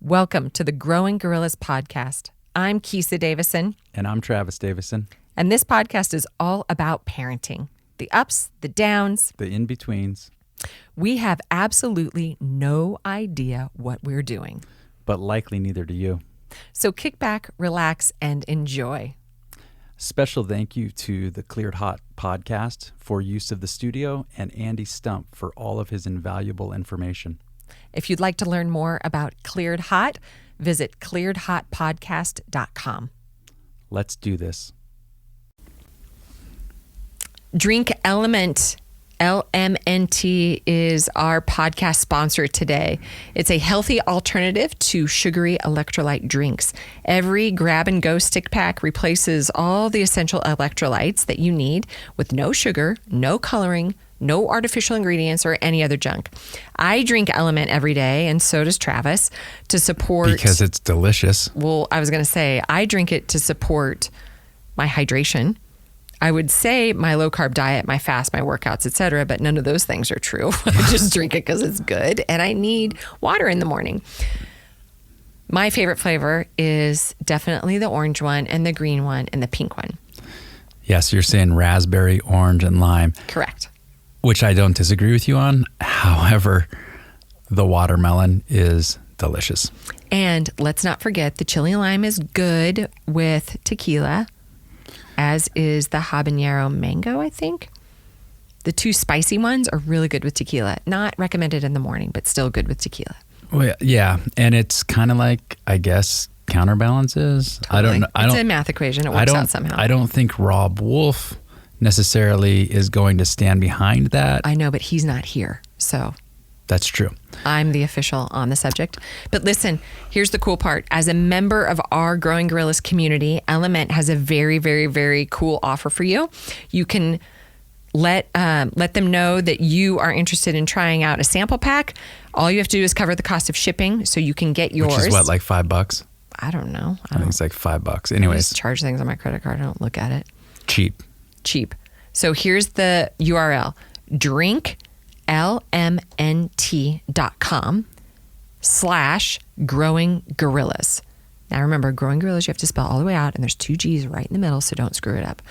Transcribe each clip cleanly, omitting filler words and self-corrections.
Welcome to the Growing Gorillas podcast. I'm Kisa Davison. And I'm Travis Davison. And this podcast is all about parenting. The ups, the downs. The in-betweens. We have absolutely no idea what we're doing. But likely neither do you. So kick back, relax, and enjoy. Special thank you to the Cleared Hot podcast for use of the studio and Andy Stump for all of his invaluable information. If you'd like to learn more about Cleared Hot, visit clearedhotpodcast.com. Let's do this. Drink LMNT. LMNT is our podcast sponsor today. It's a healthy alternative to sugary electrolyte drinks. Every grab-and-go stick pack replaces all the essential electrolytes that you need with no sugar, no coloring, no artificial ingredients, or any other junk. I drink LMNT every day, and so does Travis, to support... Because it's delicious. Well, I was going to say, I drink it to support my hydration. I would say my low-carb diet, my fast, my workouts, etc., but none of those things are true. I just drink it because it's good, and I need water in the morning. My favorite flavor is definitely the orange one, and the green one, and the pink one. Yes, you're saying raspberry, orange, and lime. Correct. Which I don't disagree with you on. However, the watermelon is delicious. And let's not forget, the chili lime is good with tequila, as is the habanero mango, I think. The two spicy ones are really good with tequila. Not recommended in the morning, but still good with tequila. Well, yeah, and it's kind of like, I guess, counterbalances. Totally. It's a math equation. It works out somehow. I don't think Rob Wolf necessarily is going to stand behind that. I know, but he's not here, so... That's true. I'm the official on the subject. But listen, here's the cool part. As a member of our Growing Gorillas community, LMNT has a very, very, very cool offer for you. You can let them know that you are interested in trying out a sample pack. All you have to do is cover the cost of shipping, so you can get yours. Which is what, like $5? I don't know. I think it's like $5. Anyways. I just charge things on my credit card. I don't look at it. Cheap. So here's the URL. drinklmnt.com/growing gorillas. Now remember, growing gorillas, you have to spell all the way out, and there's 2 G's right in the middle, so don't screw it up.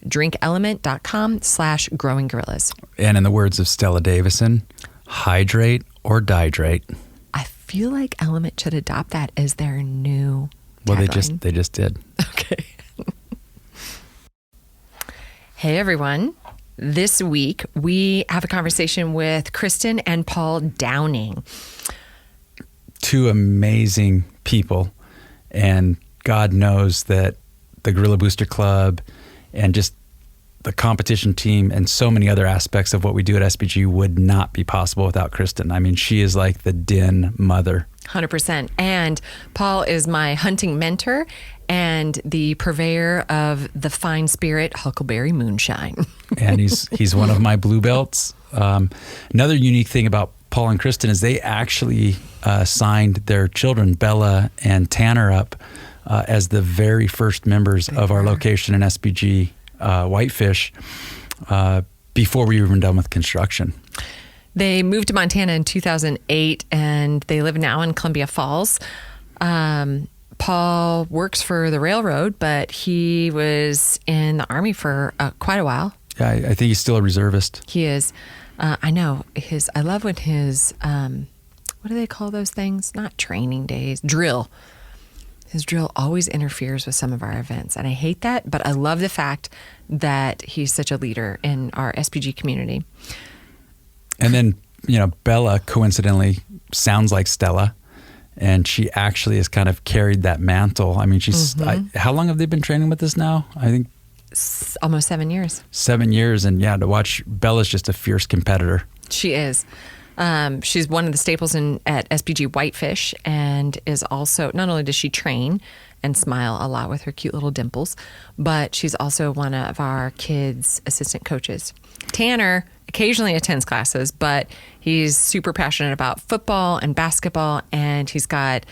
drinklmnt.com/growing gorillas. And in the words of Stella Davison, hydrate or dihydrate. I feel like LMNT should adopt that as their new tagline. Well, they just did. Okay. Hey, everyone. This week, we have a conversation with Kristin and Paul Downing. 2 amazing people. And God knows that the Gorilla Booster Club and just the competition team and so many other aspects of what we do at SBG would not be possible without Kristin. I mean, she is like the den mother. 100%. And Paul is my hunting mentor and the purveyor of the fine spirit Huckleberry Moonshine. And he's one of my blue belts. Another unique thing about Paul and Kristin is they actually signed their children, Bella and Tanner, up as the very first members of our location in SBG Whitefish before we were even done with construction. They moved to Montana in 2008, and they live now in Columbia Falls. Paul works for the railroad, but he was in the Army for quite a while. Yeah, I think he's still a reservist. He is. I know. I love when his, what do they call those things? Not training days, drill. His drill always interferes with some of our events. And I hate that, but I love the fact that he's such a leader in our SPG community. And then, Bella coincidentally sounds like Stella, and she actually has kind of carried that mantle. I mean, how long have they been training with us now? I think almost 7 years. 7 years. And yeah, to watch, Bella's just a fierce competitor. She is. She's one of the staples at SBG Whitefish, and is also, not only does she train and smile a lot with her cute little dimples, but she's also one of our kids' assistant coaches. Tanner occasionally attends classes, but he's super passionate about football and basketball, and he's got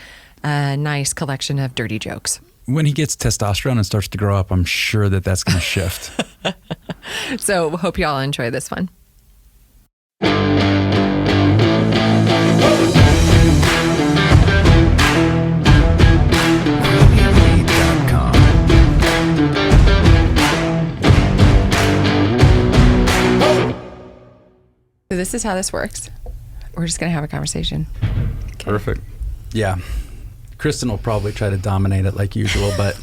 a nice collection of dirty jokes. When he gets testosterone and starts to grow up, I'm sure that's going to shift. So hope you all enjoy this one. this is how this works. We're just going to have a conversation. Okay. Perfect. Yeah. Kristin will probably try to dominate it like usual, but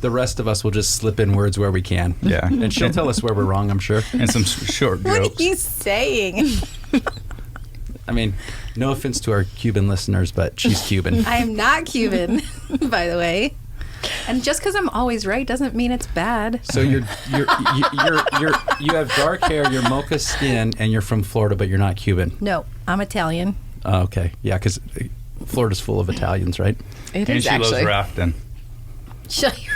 the rest of us will just slip in words where we can. Yeah. And she'll tell us where we're wrong, I'm sure. And some short What jokes. are you saying? I mean, no offense to our Cuban listeners, but she's Cuban. I am not Cuban, by the way. And just because I'm always right doesn't mean it's bad. So you have dark hair, you're mocha skin, and you're from Florida, but you're not Cuban. No, I'm Italian. Oh, okay. Yeah, because Florida's full of Italians, right? It And is she actually. loves rafting. Shut your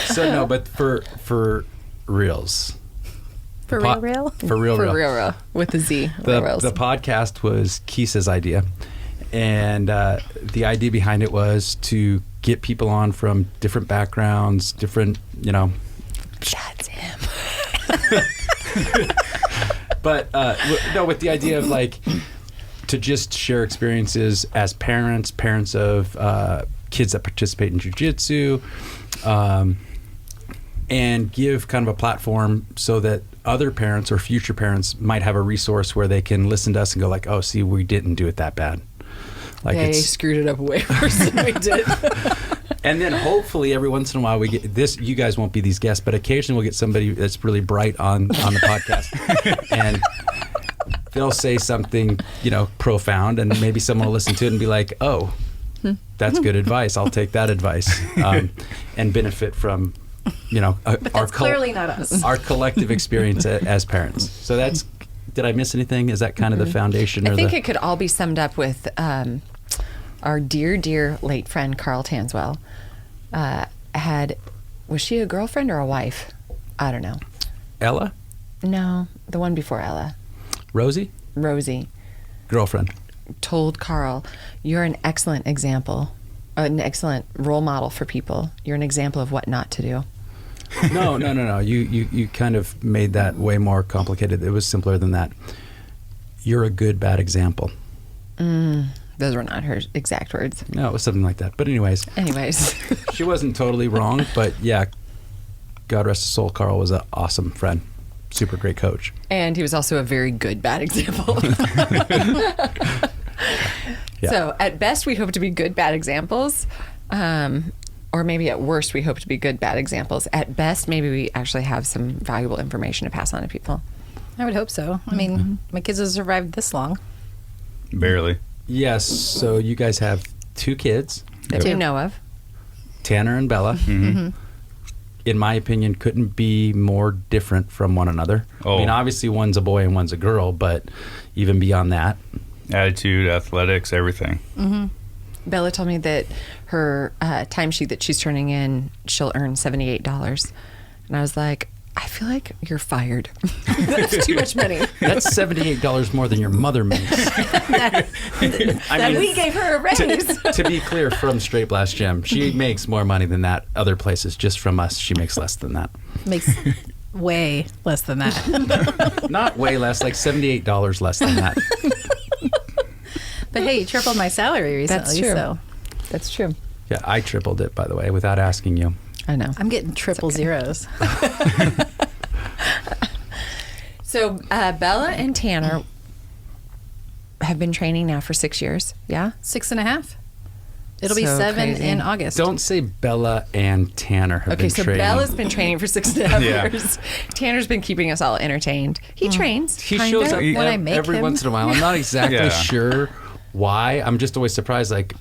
So no, but for reals. For Po- real? For real, For real. real, with the Z. The reals. podcast was Keisha's idea. And the idea behind it was to get people on from different backgrounds, different, That's him. But no, with the idea of like to just share experiences as parents of kids that participate in jiu-jitsu, and give kind of a platform so that other parents or future parents might have a resource where they can listen to us and go like, oh, see, we didn't do it that bad. Like They screwed it up way worse than we did. And then hopefully every once in a while we get this. You guys won't be these guests, but occasionally we'll get somebody that's really bright on the podcast, and they'll say something profound, and maybe someone will listen to it and be like, "Oh, that's good advice. I'll take that advice," and benefit from That's clearly not us. our collective experience as parents. So that's. Did I miss anything? Is that kind of the foundation? I think it could all be summed up with our dear late friend Carl Tanswell was she a girlfriend or a wife? I don't know. Ella, No, the one before Ella, Rosie, Rosie, girlfriend. told Carl, "You're an excellent example, an excellent role model for people. You're an example of what not to do." No. You kind of made that way more complicated. It was simpler than that. You're a good, bad example. Those were not her exact words. No, it was something like that. But anyways, she wasn't totally wrong. But yeah, God rest his soul, Carl was an awesome friend. Super great coach. And he was also a very good bad example. Yeah. So at best, we hope to be good bad examples. Or maybe at worst, we hope to be good bad examples. At best, maybe we actually have some valuable information to pass on to people. I would hope so. I mean, my kids have survived this long. Barely. Yes. So you guys have 2 kids, That we Two. know of. Tanner and Bella. In my opinion, couldn't be more different from one another. Oh. I mean, obviously one's a boy and one's a girl, but even beyond that. Attitude, athletics, everything. Bella told me that her timesheet that she's turning in, she'll earn $78. And I was like, I feel like you're fired. That's too much money. That's $78 more than your mother makes. And we gave her a raise. To be clear, from Straight Blast Gym, she makes more money than that other places. Just from us, she makes less than that. Makes way less than that. Not way less, like $78 less than that. But hey, you tripled my salary recently. That's true. So That's true. Yeah, I tripled it, by the way, without asking you. I know. I'm getting triple zeros. So Bella and Tanner have been training now for 6 years. Yeah? 6.5. It'll be So 7 crazy. in August. Don't say Bella and Tanner have Okay, been so training. Bella's been training for 6.5 Yeah. years. Tanner's been keeping us all entertained. He trains. He kinda. shows up When I make every him. once in a while. I'm not exactly Yeah. sure why. I'm just always surprised. Like,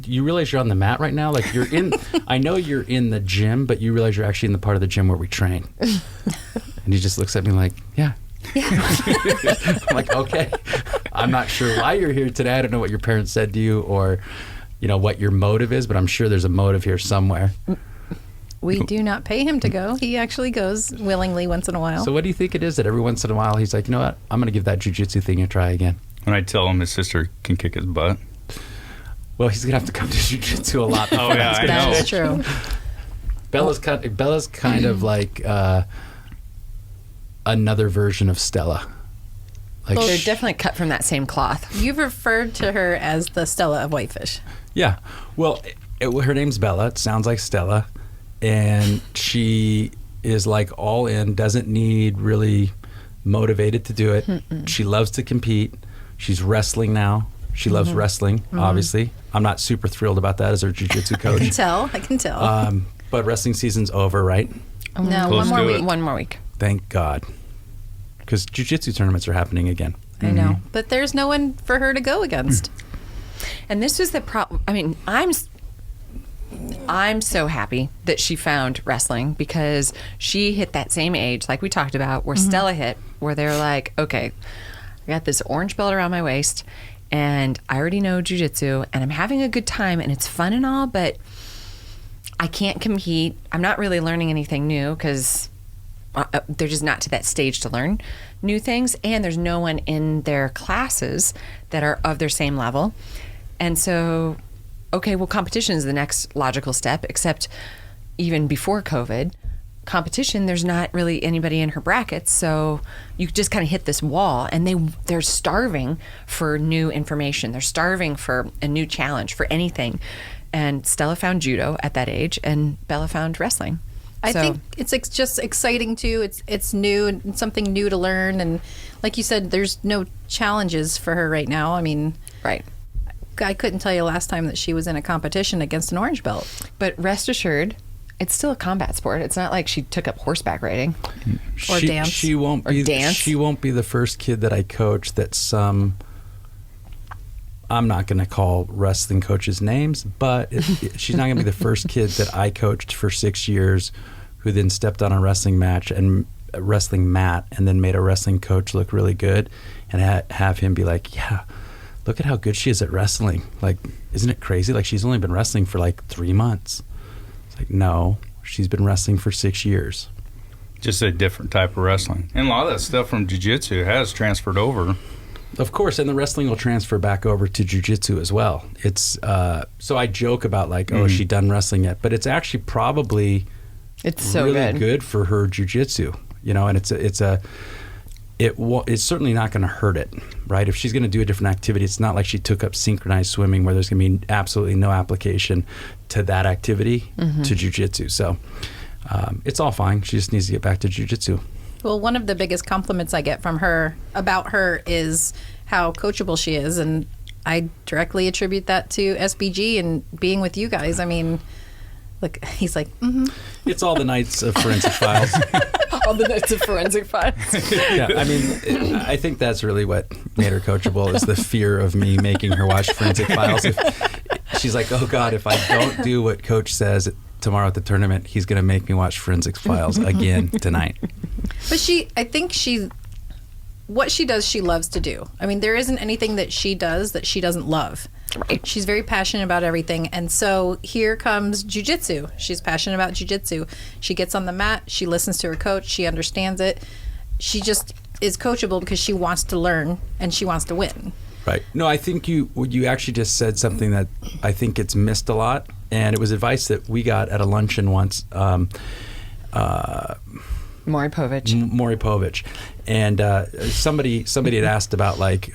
you realize you're on the mat right now? Like, you're in, I know you're in the gym, but you realize you're actually in the part of the gym where we train. And he just looks at me like, yeah. I'm like, okay. I'm not sure why you're here today. I don't know what your parents said to you or, what your motive is, but I'm sure there's a motive here somewhere. We do not pay him to go. He actually goes willingly once in a while. So what do you think it is that every once in a while he's like, you know what? I'm going to give that jiu-jitsu thing a try again. When I tell him his sister can kick his butt. Well, he's going to have to come to jiu-jitsu a lot. Oh, yeah, I know. That's true. Bella's kind of like another version of Stella. Like, They're definitely cut from that same cloth. You've referred to her as the Stella of Whitefish. yeah. Well, her name's Bella. It sounds like Stella, and she is like all in, doesn't need really motivated to do it. She loves to compete. She's wrestling now. She loves wrestling, obviously. I'm not super thrilled about that as her jiu-jitsu coach. I can tell. But wrestling season's over, right? No, Close one more to week. it. One more week. Thank God. Because jiu-jitsu tournaments are happening again. I know, but there's no one for her to go against. And this was the problem. I mean, I'm so happy that she found wrestling because she hit that same age, like we talked about, where Stella hit, where they're like, okay, I got this orange belt around my waist and I already know jiu-jitsu and I'm having a good time and it's fun and all, but I can't compete. I'm not really learning anything new because they're just not to that stage to learn new things. And there's no one in their classes that are of their same level. And so, okay, well, competition is the next logical step, except even before COVID, competition, there's not really anybody in her brackets. So you just kind of hit this wall and they're starving for new information. They're starving for a new challenge, for anything. And Stella found judo at that age and Bella found wrestling. I think it's just exciting too. It's new and something new to learn. And like you said, there's no challenges for her right now. I mean, right. I couldn't tell you last time that she was in a competition against an orange belt. But rest assured, it's still a combat sport. It's not like she took up horseback riding Or dance. She won't Or be. dance. She won't be the first kid that I coach that some. I'm not going to call wrestling coaches names, but she's not going to be the first kid that I coached for 6 years, who then stepped on a wrestling mat and then made a wrestling coach look really good, and have him be like, yeah, look at how good she is at wrestling. Like, isn't it crazy? Like, she's only been wrestling for like 3 months. It's like, no, she's been wrestling for 6 years. Just a different type of wrestling. And a lot of that stuff from jiu-jitsu has transferred over. Of course, and the wrestling will transfer back over to jiu-jitsu as well. It's so I joke about like, oh, is she done wrestling yet? But it's actually probably It's so really good. good for her jiu-jitsu, you know. And it's certainly not going to hurt it, right? If she's going to do a different activity, it's not like she took up synchronized swimming where there's going to be absolutely no application to that activity to jiu-jitsu. So it's all fine. She just needs to get back to jiu-jitsu. Well, one of the biggest compliments I get from her about her is how coachable she is. And I directly attribute that to SBG and being with you guys. I mean, look, he's like, It's all the nights of Forensic Files. All the nights of forensic files. Yeah, I mean, I think that's really what made her coachable, is the fear of me making her watch Forensic Files. She's like, oh God, if I don't do what Coach says tomorrow at the tournament, he's going to make me watch Forensic Files again tonight. but I think what she does, she loves to do. I mean, there isn't anything that she does that she doesn't love. Right. She's very passionate about everything. And so here comes jiu-jitsu. She's passionate about jiu-jitsu. She gets on the mat. She listens to her coach. She understands it. She just is coachable because she wants to learn and she wants to win. Right. No, I think you actually just said something that I think gets missed a lot. And it was advice that we got at a luncheon once. Maury Povich. And somebody had asked about like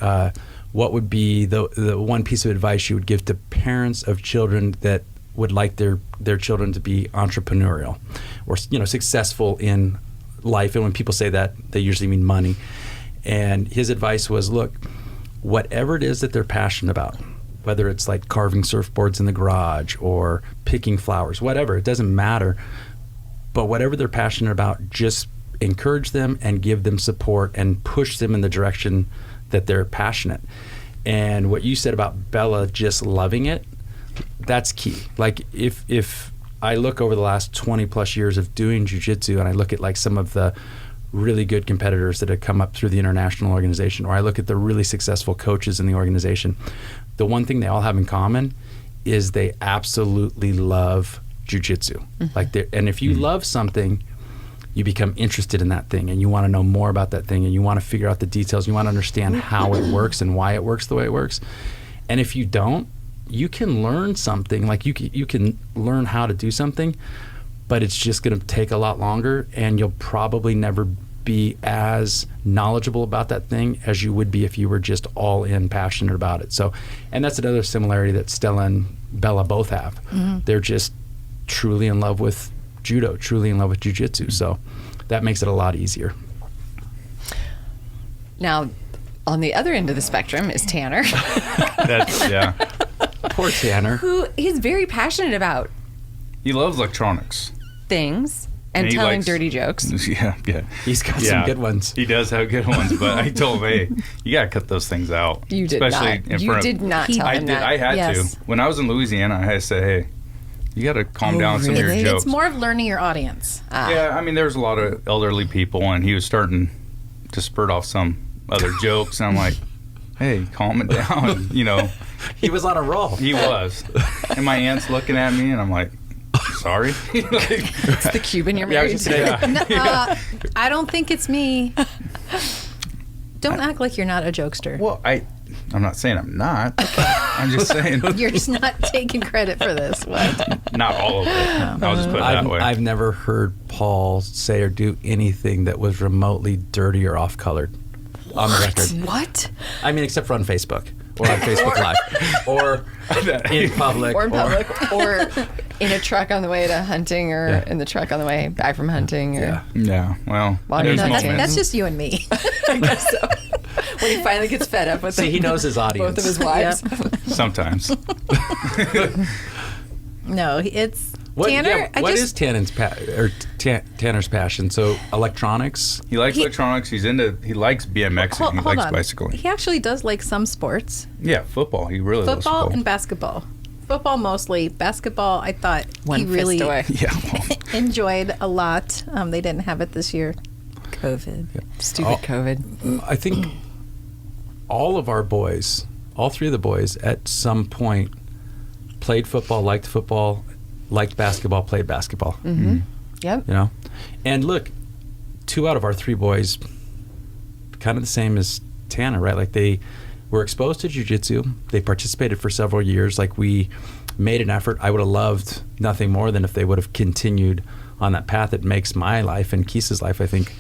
what would be the one piece of advice you would give to parents of children that would like their children to be entrepreneurial or, you know, successful in life. And when people say that, they usually mean money. And his advice was, look, whatever it is that they're passionate about, whether it's like carving surfboards in the garage or picking flowers, whatever, it doesn't matter. But whatever they're passionate about, just encourage them and give them support and push them in the direction that they're passionate. And what you said about Bella just loving it, that's key. Like if I look over the last 20 plus years of doing jiu-jitsu and I look at like some of the really good competitors that have come up through the international organization, or I look at the really successful coaches in the organization, the one thing they all have in common is they absolutely love jiu-jitsu. And if you love something, you become interested in that thing and you want to know more about that thing and you want to figure out the details. You want to understand how it works and why it works the way it works. And if you don't, you can learn something, like you can learn how to do something, but it's just going to take a lot longer and you'll probably never be as knowledgeable about that thing as you would be if you were just all in passionate about it. So, and that's another similarity that Stella and Bella both have. They're just truly in love with judo, truly in love with jiu-jitsu. So that makes it a lot easier. Now, on the other end of the spectrum is Tanner, Yeah. Poor Tanner. who is very passionate about He loves electronics. things and And he telling likes- dirty jokes. Yeah. He's got some good ones. He does have good ones, but I told him, hey, you got to cut those things out. You did Especially not. in You front did of, not He- tell I him did. that. I had Yes. to. When I was in Louisiana, I had to say, hey, you got to calm down some of your really? jokes. It's more of learning your audience. Yeah, I mean, there's a lot of elderly people, and he was starting to spurt off some other jokes, and I'm like, hey, calm it down. You know, He was on a roll. he was. And my aunt's looking at me, and I'm like, sorry. It's the Cuban you're Yeah, I married was to. just saying. I don't think it's me. Don't act like you're not a jokester. Well, I'm not saying I'm not. I'm just saying You're just not taking credit for this. What? not all of it. I'll just put it that way. I've never heard Paul say or do anything that was remotely dirty or off-colored on the record. What? I mean, except for on Facebook or on Facebook Live or in public. Or in public, or in a truck on the way to hunting, or Yeah. in the truck on the way back from hunting. Or, Yeah. Yeah, well, Well, there's no, moments. That's just you and me. I guess so. When he finally gets fed up with See, he knows his audience. both of his wives. Sometimes. No, it's What, Tanner. yeah, what is Tanner's passion? So electronics. He likes electronics. He likes BMX. Hold, He hold likes on. bicycling. He actually does like some sports. Yeah, football. He really loves Football football. and basketball. Football mostly. Basketball, I thought One he fist really away. Yeah, well, enjoyed a lot. They didn't have it this year. COVID. Stupid COVID. I think all of our boys, all three of the boys, at some point played football, liked basketball, played basketball. Mm-hmm. Yep. You know, and look, 2 out of our 3 boys, kind of the same as Tanner, right? Like they were exposed to jiu-jitsu. They participated for several years. Like we made an effort. I would have loved nothing more than if they would have continued on that path. It makes my life and Keis's life, I think,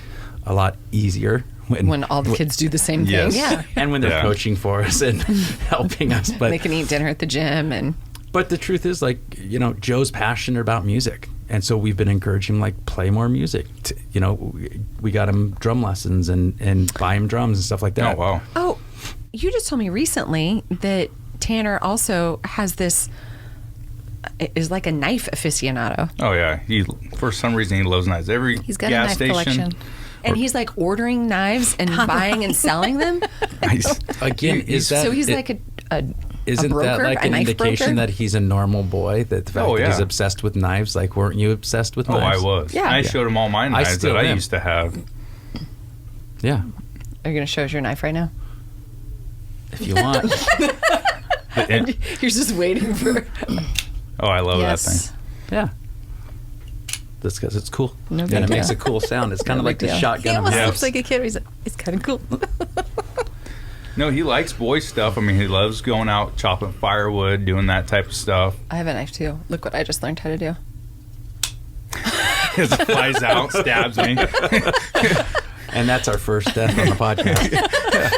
a lot easier When all the kids do the same thing. Yes. Yeah. and when they're Yeah. coaching for us and helping us. But They can eat dinner at the gym and But the truth is, like, you know, Joe's passionate about music. And so we've been encouraging him, like, play more music. You know, we got him drum lessons and buy him drums and stuff like that. oh, wow. Oh, you just told me recently that Tanner also has this, is like a knife aficionado. Oh, yeah. For some reason, he loves knives. Every He's got a gas knife station. collection. And he's like ordering knives and buying and selling them. Again, is that... So he's like a Isn't broker, that like a an knife indication broker? that he's a normal boy? That the fact Oh, that he's yeah. obsessed with knives? Like, weren't you obsessed with Oh, I knives? was. Yeah. I Yeah. showed him all my knives still that I am. used to have. Yeah, Are you going to show us your knife right now? if you want. And- You're just waiting for. oh, I love that Yes. thing. Yeah. That's because it's cool. No and big it makes deal. a cool sound. It's kind No of like big the deal. He shotgun of almost Yeah. looks like a kid. He's like, it's kind of cool. No, he likes boy stuff. I mean, he loves going out, chopping firewood, doing that type of stuff. I have a knife too. Look what I just learned how to do. As it flies out, stabs me. And that's our first death on the podcast.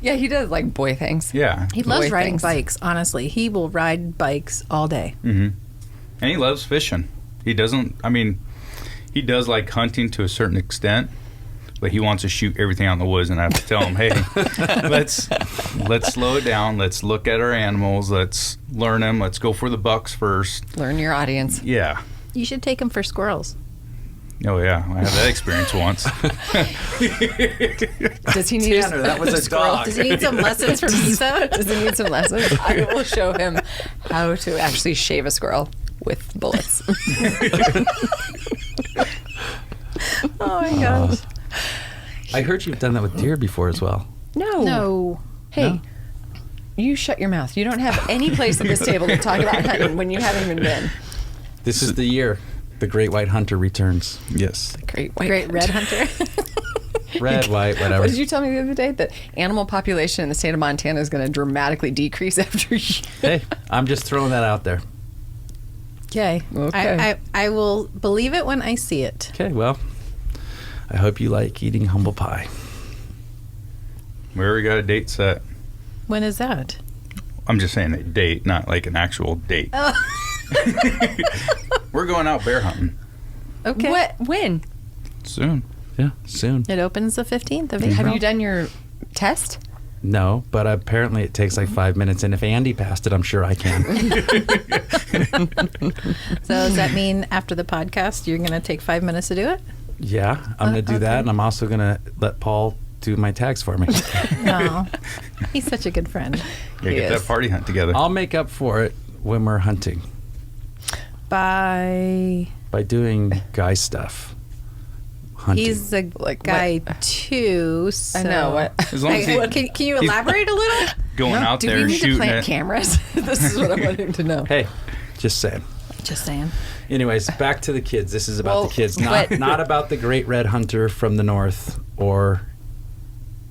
Yeah, he does like boy things. Yeah. He loves Boy riding things. bikes, honestly. He will ride bikes all day. And he loves fishing. He doesn't, I mean, he does like hunting to a certain extent, but he wants to shoot everything out in the woods. And I have to tell him, hey, let's slow it down. Let's look at our animals. Let's learn them. Let's go for the bucks first. Learn your audience. Yeah. You should take him for squirrels. Oh, yeah. I had that experience once. Does he need Tanner, that was a squirrel? dog. Does he need some lessons from Lisa? Does he need some lessons? I will show him how to actually shave a squirrel with bullets. Oh my gosh. I heard you've done that with deer before as well. No. No. Hey, No? you shut your mouth. You don't have any place at this table to talk about hunting when you haven't even been. This is the year the great white hunter returns. Yes. Great white Great red hunter. Red, white, whatever. What did you tell me the other day? That animal population in the state of Montana is going to dramatically decrease after you. Hey, I'm just throwing that out there. Okay. Okay. I will believe it when I see it. Okay, well, I hope you like eating humble pie. We already got a date set. When is that? I'm just saying a date, not like an actual date. We're going out bear hunting Okay. What? When? soon. Yeah, soon. It opens the 15th of April. Have you done your test? No, but apparently it takes like 5 minutes, and if Andy passed it, I'm sure I can. So does that mean after the podcast you're going to take 5 minutes to do it? Yeah, I'm going to do that, okay. and I'm also going to let Paul do my tags for me. No. He's such a good friend. Yeah, get that party hunt together. I'll make up for it when we're hunting Bye. by doing guy stuff. Hunting. He's a guy too. So. I know. What? As long as Can you elaborate a little? going out Do there we need to shooting plant it. cameras? This is what I'm wanting to know. Hey, just saying. Just saying. Anyways, back to the kids. This is about Well, the kids, but- not about the great red hunter from the north or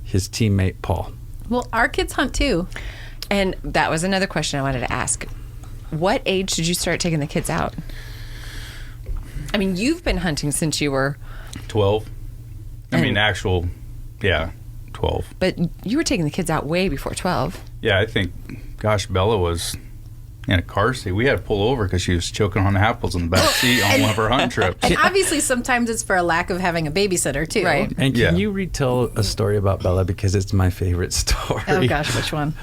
his teammate Paul. Well, our kids hunt too. And that was another question I wanted to ask. What age did you start taking the kids out? I mean, you've been hunting since you were, 12. I mean, And- actual, 12. but you were taking the kids out way before 12. Yeah, I think, gosh, Bella was in a car seat. We had to pull over because she was choking on apples in the back seat on one of her hunting trips. And obviously, sometimes it's for a lack of having a babysitter too. Right. And can Yeah. you retell a story about Bella, because it's my favorite story? Oh gosh, which one?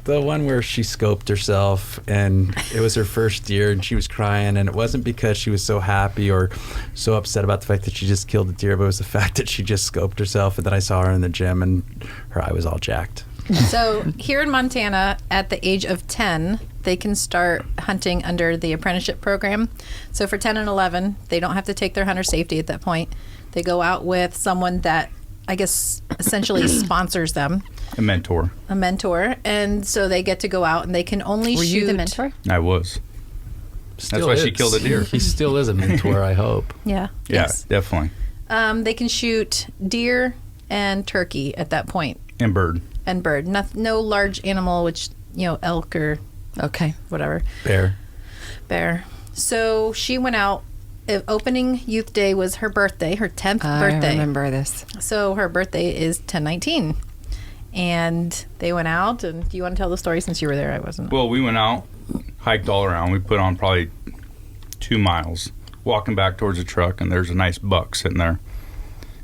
The one where she scoped herself, and it was her first deer, and she was crying, and it wasn't because she was so happy or so upset about the fact that she just killed a deer, but it was the fact that she just scoped herself, and then I saw her in the gym, and her eye was all jacked. So here in Montana, at the age of 10, they can start hunting under the apprenticeship program. So for 10 and 11, they don't have to take their hunter safety at that point. They go out with someone that, I guess, essentially sponsors them, A mentor. a mentor. And so they get to go out and they can only Were shoot. you the mentor? I was. Still why she is. killed a deer. He still is a mentor, I hope. Yeah. Yeah, Yes. definitely. They can shoot deer and turkey at that point, And bird. and bird. No large animal, which, elk or Okay. whatever. Bear. Bear. So she went out. Opening youth day was her birthday, her 10th I birthday. remember this. So her birthday is 10/19. And they went out. And do you want to tell the story since you were there? I wasn't. Well, we went out, hiked all around. We put on probably 2 miles, walking back towards the truck, and there's a nice buck sitting there.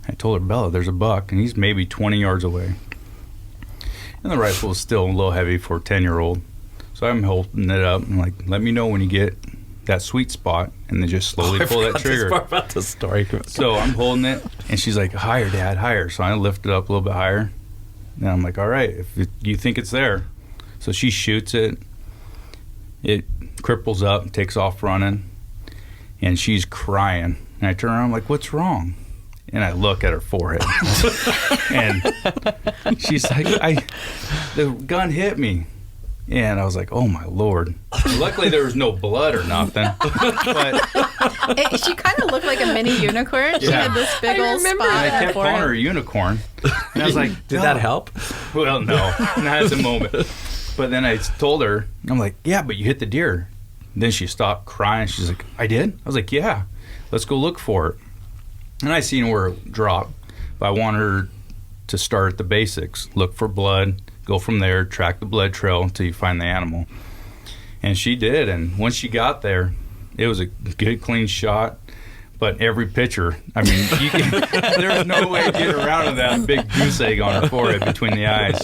I told her, Bella, there's a buck, and he's maybe 20 yards away. And the rifle is still a little heavy for a 10-year-old. So I'm holding it up and like, let me know when you get that sweet spot, and then just slowly pull that trigger. More about the story. So I'm holding it, and she's like, higher, Dad, higher. So I lift it up a little bit higher. And I'm like, all right, if you think it's there. So she shoots it. It cripples up, takes off running, and she's crying. And I turn around, I'm like, what's wrong? And I look at her forehead. And she's like, the gun hit me. And I was like, oh, my Lord. Luckily, there was no blood or nothing. But She kind of looked like a mini unicorn. She Yeah. had this big I old remember spot. I on her kept calling her a forehead. unicorn. And I was like, Did "Oh." that help? Well, no, not at the moment. But then I told her, I'm like, yeah, but you hit the deer. Then she stopped crying. She's like, I did? I was like, yeah, let's go look for it. And I seen where it dropped, but I want her to start at the basics. Look for blood, go from there, track the blood trail until you find the animal. And she did, and once she got there, it was a good, clean shot. But every picture, I mean, there's no way to get around to that big goose egg on her forehead between the eyes.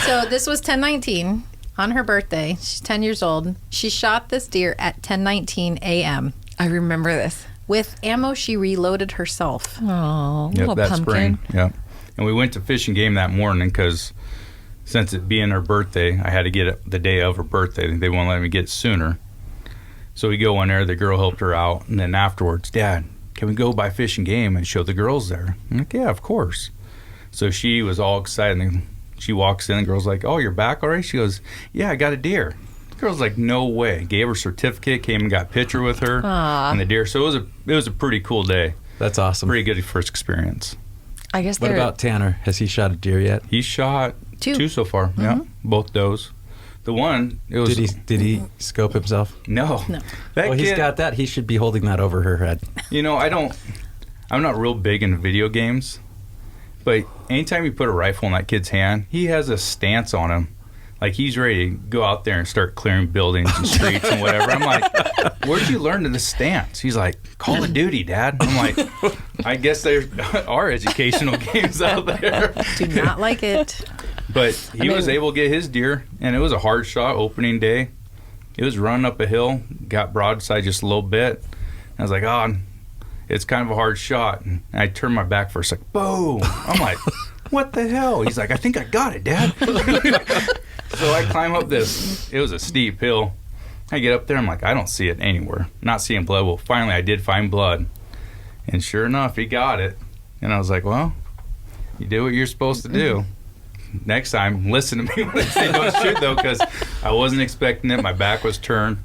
So this was 10/19 on her birthday. She's 10 years old. She shot this deer at 10:19 a.m. I remember this. with ammo she reloaded herself. Oh, Yep, little that pumpkin. spring. Yep. And we went to Fish and Game that morning because since it being her birthday, I had to get it the day of her birthday. They won't let me get it sooner. So we go in there, the girl helped her out, and then afterwards, Dad, can we go by Fish and Game and show the girls there? I'm like, yeah, of course. So she was all excited, and she walks in, the girl's like, oh, you're back already? She goes, yeah, I got a deer. The girl's like, no way. Gave her a certificate, came and got a picture with her Aw. and the deer. So it was a pretty cool day. That's awesome. Pretty good first experience. I guess What they're about Tanner? Has he shot a deer yet? He shot Two. two so far. Yeah, both does. The one, it was Did he scope himself? no. No. That Well, kid, he's got that. He should be holding that over her head. you know, I'm not real big into video games, but anytime you put a rifle in that kid's hand, he has a stance on him Like, he's ready to go out there and start clearing buildings and streets and whatever. I'm like, where'd you learn this stance? He's like, Call of Duty, Dad. I'm like, I guess there are educational games out there. Do not like it. But he was able to get his deer, and it was a hard shot opening day. It was running up a hill, got broadside just a little bit. I was like, oh, it's kind of a hard shot. And I turned my back for a second. Boom. I'm like, what the hell? He's like, I think I got it, Dad. So I climb up this. It was a steep hill. I get up there. I'm like, I don't see it anywhere. Not seeing blood. Well, finally, I did find blood. And sure enough, he got it. And I was like, well, you did what you're supposed to do. Next time, listen to me when I say don't shoot, though, because I wasn't expecting it. My back was turned.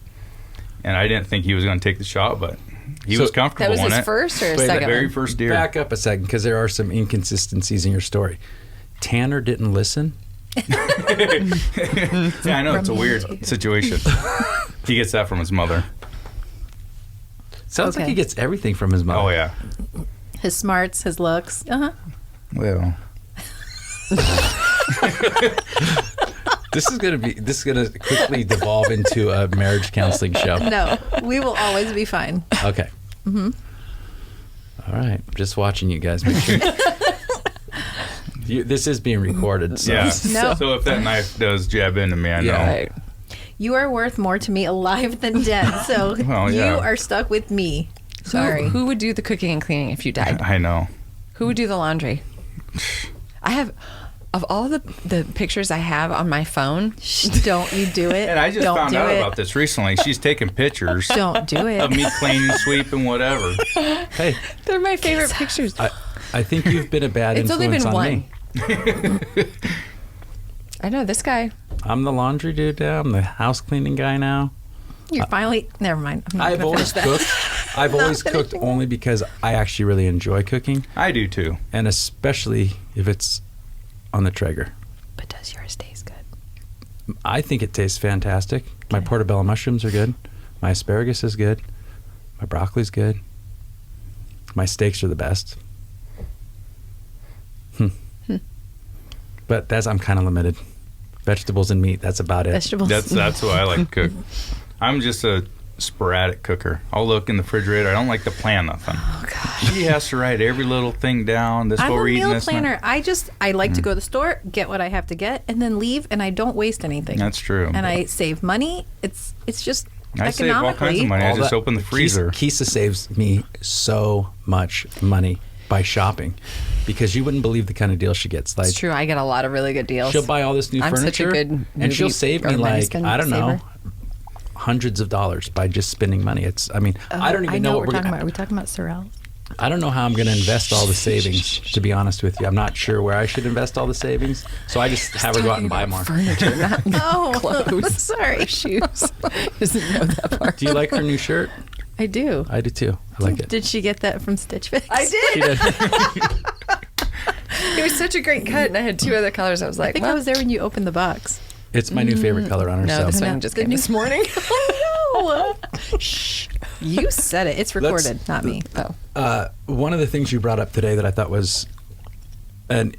And I didn't think he was going to take the shot, but he was comfortable That was on his it. first or Wait, second Very one? first deer. Back up a second, because there are some inconsistencies in your story. Tanner didn't listen. Yeah, I know. It's a weird situation. He gets that from his mother. Sounds like Okay. he gets everything from his mother. Oh, yeah. His smarts, his looks. Well, This is gonna quickly devolve into a marriage counseling show. No, we will always be fine. Okay. Mm-hmm. All right. Just watching you guys. Make sure. This is being recorded. So. yeah. No. So if that knife does jab into me, I know. Yeah. Right. You are worth more to me alive than dead, so Well, yeah. you are stuck with me. Sorry. Who would do the cooking and cleaning if you died? I know. Who would do the laundry? I have, of all the pictures I have on my phone. Shh, don't you do it. And I just Don't found do out it. about this recently. She's taking pictures Don't do of it. me cleaning, sweeping, whatever. Hey, They're my favorite pictures. I think you've been a bad It's only influence been on one. me. I know this guy. I'm the laundry dude now. I'm the house cleaning guy now. You're finally. Never mind. I'm not I've gonna always finish that. cooked. I've always cooked only because I actually really enjoy cooking, I do too. and especially if it's on the Traeger. But does yours taste good? I think it tastes fantastic. My portobello mushrooms are good. My asparagus is good. My broccoli's good. My steaks are the best. But I'm kind of limited. Vegetables and meat, that's about it. Vegetables. That's why I like to cook. I'm just a sporadic cooker. I'll look in the refrigerator. I don't like to plan nothing. Oh gosh. She has to write every little thing down. This I'm what a we're eating. meal This planner. I like to go to the store, get what I have to get, and then leave, and I don't waste anything. That's true. And I save money. It's just I save all kinds of money. I just open the freezer. Kisa saves me so much money by shopping because you wouldn't believe the kind of deal she gets. Like, It's true. I get a lot of really good deals. she'll buy all this new I'm such a furniture good and she'll movie save or me money like, spend I don't know, saver. hundreds of dollars by just spending money. I don't even know what we're talking about. Are we talking about Sorrel? I don't know how I'm going to invest all the savings, to be honest with you. I'm not sure where I should invest all the savings. So I just have her go out and buy more. Furniture, not Oh, clothes. sorry. Shoes. Doesn't know that part. Do you like her new shirt? I do. I do too. I like it. Did she get that from Stitch Fix? I did. She did. It was such a great cut, and I had two other colors. I was I like, think I was there when you opened the box. It's my new favorite color on her. No, this so. one just came this morning. Oh no! Shh. You said it. It's recorded, not me. Oh. One of the things you brought up today that I thought was an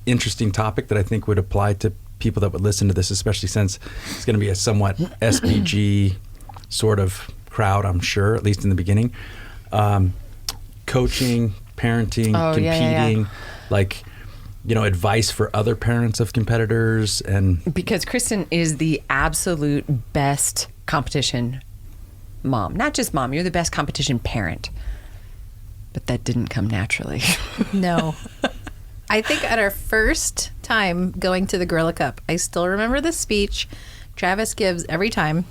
interesting topic that I think would apply to people that would listen to this, especially since it's going to be a somewhat SBG sort of crowd, I'm sure, at least in the beginning. Coaching, parenting, competing, like, advice for other parents of competitors. And Because Kristin is the absolute best competition mom. Not just mom, you're the best competition parent. But that didn't come naturally. No. I think at our first time going to the Gorilla Cup, I still remember the speech Travis gives every time,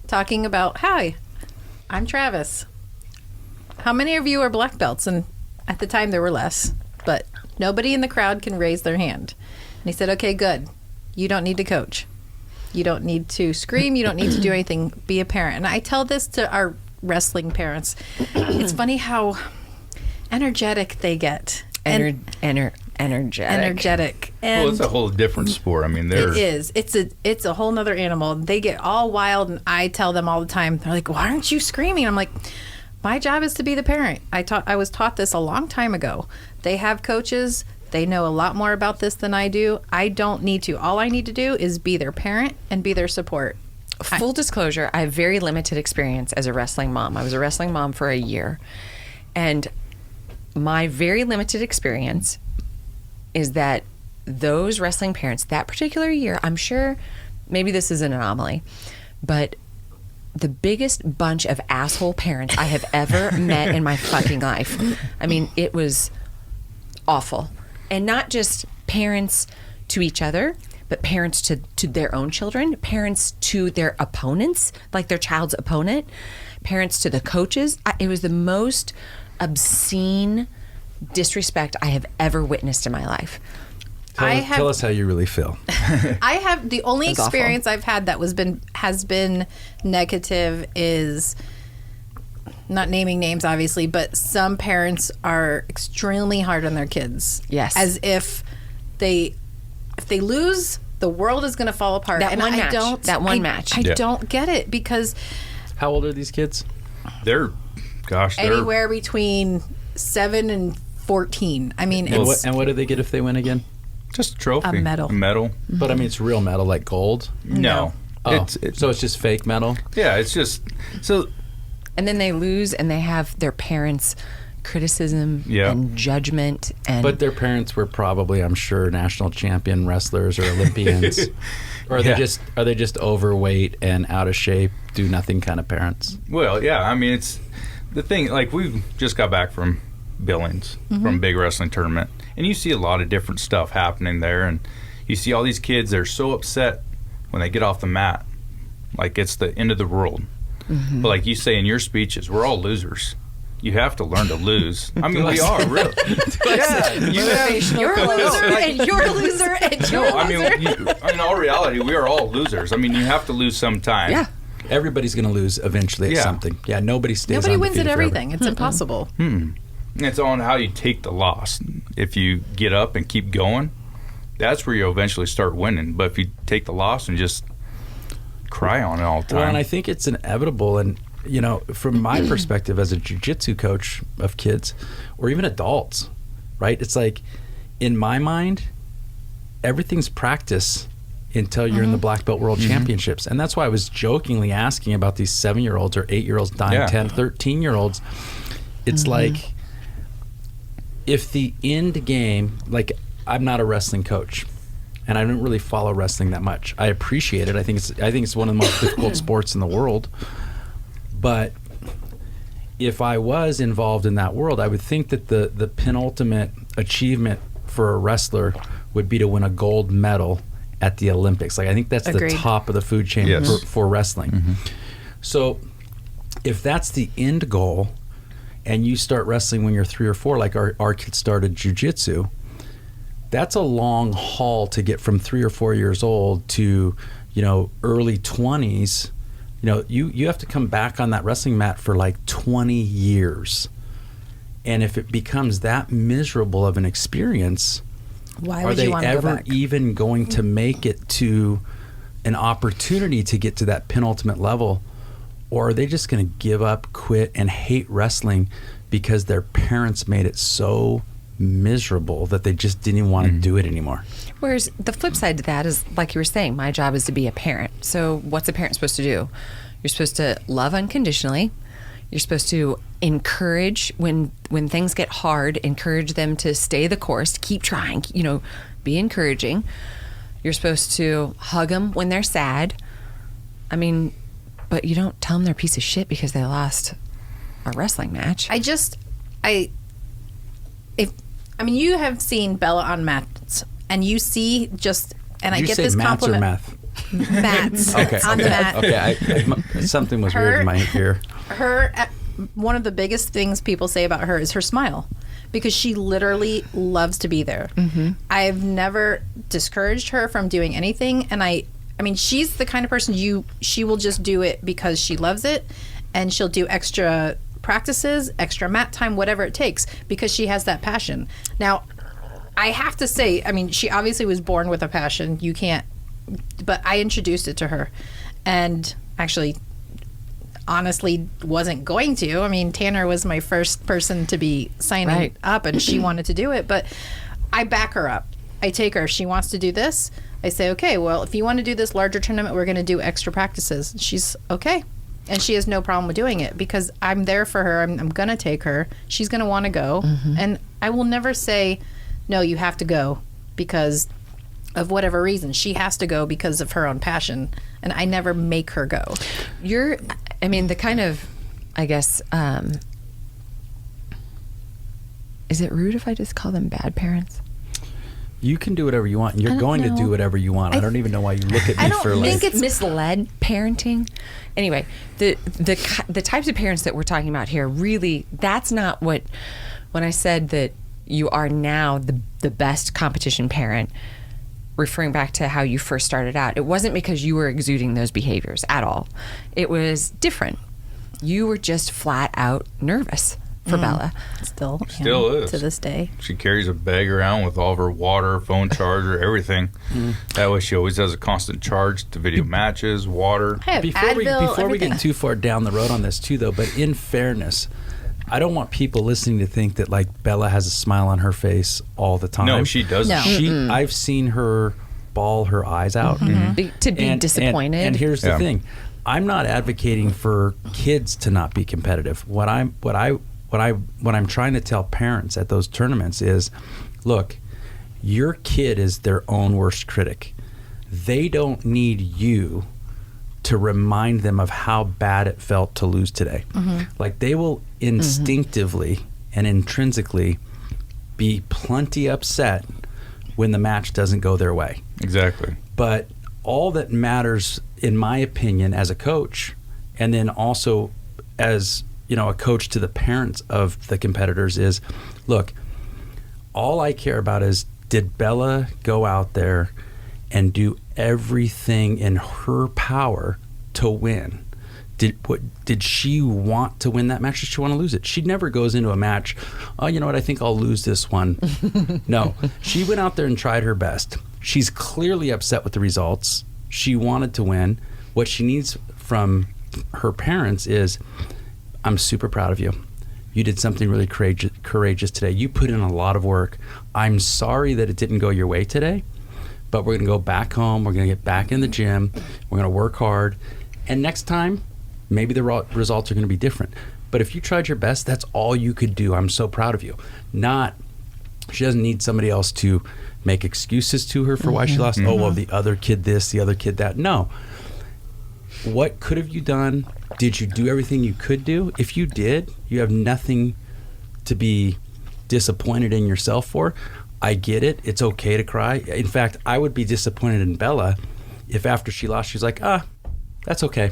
talking about, hi, I'm Travis. How many of you are black belts? And at the time there were less, but nobody in the crowd can raise their hand. And he said, okay, good. You don't need to coach. You don't need to scream. You don't need to do anything. Be a parent. And I tell this to our wrestling parents. It's funny how energetic they get. Energetic. Energetic. And Well, it's a whole different sport. I mean, they're it is. It's a whole nother animal. They get all wild, and I tell them all the time. They're like, "Why aren't you screaming?" I'm like, "My job is to be the parent." I was taught this a long time ago. They have coaches. They know a lot more about this than I do. I don't need to. All I need to do is be their parent and be their support. Full disclosure, I have very limited experience as a wrestling mom. I was a wrestling mom for a year. And my very limited experience is that those wrestling parents, that particular year, I'm sure maybe this is an anomaly, but the biggest bunch of asshole parents I have ever met in my fucking life. I mean, it was awful. And not just parents to each other, but parents to their own children, parents to their opponents, like their child's opponent, parents to the coaches. It was the most obscene disrespect I have ever witnessed in my life. Tell us how you really feel. I have the only That's awful. experience I've had that has been negative is, not naming names obviously, but some parents are extremely hard on their kids. Yes. As if they lose, the world is going to fall apart. That and one I match. don't That one match. I Yeah. don't get it because How old are these kids? They're anywhere between 7 and 14. I mean, And it's what do they get if they win again? just a trophy. A medal. A medal. But I mean, it's real metal, like gold. No. Oh, It's so it's just fake metal. yeah, it's just so And then they lose and they have their parents' criticism Yeah. and judgment. And But their parents were probably, I'm sure, national champion wrestlers or Olympians. Or are Yeah. they just overweight and out of shape, do nothing kind of parents? well, yeah. I mean, it's the thing. Like we just got back from Billings from a big wrestling tournament, and you see a lot of different stuff happening there, and you see all these kids. They're so upset when they get off the mat, like it's the end of the world. But like you say in your speeches, we're all losers. You have to learn to lose. I mean, we are really. Yeah, you have. you're a loser and you're a loser and you're No, a I loser. mean, in all reality, we are all losers. I mean, you have to lose sometime. yeah. Everybody's going to lose eventually at Yeah. something. Yeah, nobody stays Nobody wins undefeated at forever. everything. It's impossible. It's on how you take the loss. If you get up and keep going, that's where you'll eventually start winning. But if you take the loss and just cry on it all the time. Well, and I think it's inevitable. And, you know, from my perspective as a jiu-jitsu coach of kids or even adults, right? It's like, in my mind, everything's practice until you're in the Black Belt World Championships. And that's why I was jokingly asking about these 7-year-olds or 8-year-olds, 9, Yeah. 10, 13-year-olds. It's like, if the end game, like, I'm not a wrestling coach. And I don't really follow wrestling that much. I appreciate it. I think it's one of the most difficult sports in the world. But if I was involved in that world, I would think that the penultimate achievement for a wrestler would be to win a gold medal at the Olympics. Like, I think that's Agreed. the top of the food chain Yes. for wrestling. So if that's the end goal, and you start wrestling when you're 3 or 4, like our kids started jiu-jitsu, that's a long haul to get from 3 or 4 years old to, you know, early 20s. You know, you have to come back on that wrestling mat for like 20 years. And if it becomes that miserable of an experience, Why are would they you want to go ever back? even going to make it to an opportunity to get to that penultimate level? Or are they just going to give up, quit, and hate wrestling because their parents made it so miserable that they just didn't even want to do it anymore? Whereas the flip side to that is, like you were saying, my job is to be a parent. So what's a parent supposed to do? You're supposed to love unconditionally. You're supposed to encourage when things get hard, encourage them to stay the course, keep trying, you know, be encouraging. You're supposed to hug them when they're sad. I mean, but you don't tell them they're a piece of shit because they lost a wrestling match. I mean, you have seen Bella on mats, and you see just, and Did I you get say this mats or compliment. meth? Mats. Okay. On the mat. Okay. Something was weird in my ear. One of the biggest things people say about her is her smile, because she literally loves to be there. I've never discouraged her from doing anything, and I mean, she's the kind of person she will just do it because she loves it, and she'll do extra practices, extra mat time, whatever it takes, because she has that passion. Now, I have to say, I mean, she obviously was born with a passion. You can't, but I introduced it to her, and actually, honestly, wasn't going to. I mean, Tanner was my first person to be signing Right. up, and she wanted to do it, but I back her up. I take her. If she wants to do this, I say, okay, well, if you want to do this larger tournament, we're going to do extra practices. She's okay. And she has no problem with doing it because I'm there for her. I'm going to take her. She's going to want to go. And I will never say, no, you have to go because of whatever reason. She has to go because of her own passion. And I never make her go. The kind of, I guess, is it rude if I just call them bad parents? You can do whatever you want. You're going to do whatever you want. I don't even know why you look at me for like... I think it's misled parenting. Anyway, the types of parents that we're talking about here, really, that's not what... When I said that you are now the best competition parent, referring back to how you first started out, it wasn't because you were exuding those behaviors at all. It was different. You were just flat out nervous for Bella. Still is to this day. She carries a bag around with all of her water, phone charger, everything. That way she always has a constant charge to video matches, water. I have Advil, Before we get too far down the road on this too, though, but in fairness, I don't want people listening to think that like Bella has a smile on her face all the time. No, she doesn't. No. I've seen her bawl her eyes out To be disappointed. And here's the thing: I'm not advocating for kids to not be competitive. What I'm trying to tell parents at those tournaments is, look, your kid is their own worst critic. They don't need you to remind them of how bad it felt to lose today. Like they will instinctively and intrinsically be plenty upset when the match doesn't go their way. Exactly. But all that matters, in my opinion, as a coach, and then also as a coach to the parents of the competitors is, look, all I care about is, did Bella go out there and do everything in her power to win? Did she want to win that match? Did she want to lose it? She never goes into a match, oh, you know what, I think I'll lose this one. No, she went out there and tried her best. She's clearly upset with the results. She wanted to win. What she needs from her parents is, I'm super proud of you. You did something really courageous today. You put in a lot of work. I'm sorry that it didn't go your way today, but we're going to go back home. We're going to get back in the gym. We're going to work hard. And next time, maybe the results are going to be different. But if you tried your best, that's all you could do. I'm so proud of you. She doesn't need somebody else to make excuses to her for why she lost. Oh, well, the other kid this, the other kid that. No. What could have you done? Did you do everything you could do? If you did, you have nothing to be disappointed in yourself for. I get it. It's okay to cry. In fact, I would be disappointed in Bella if after she lost, she's like, that's okay.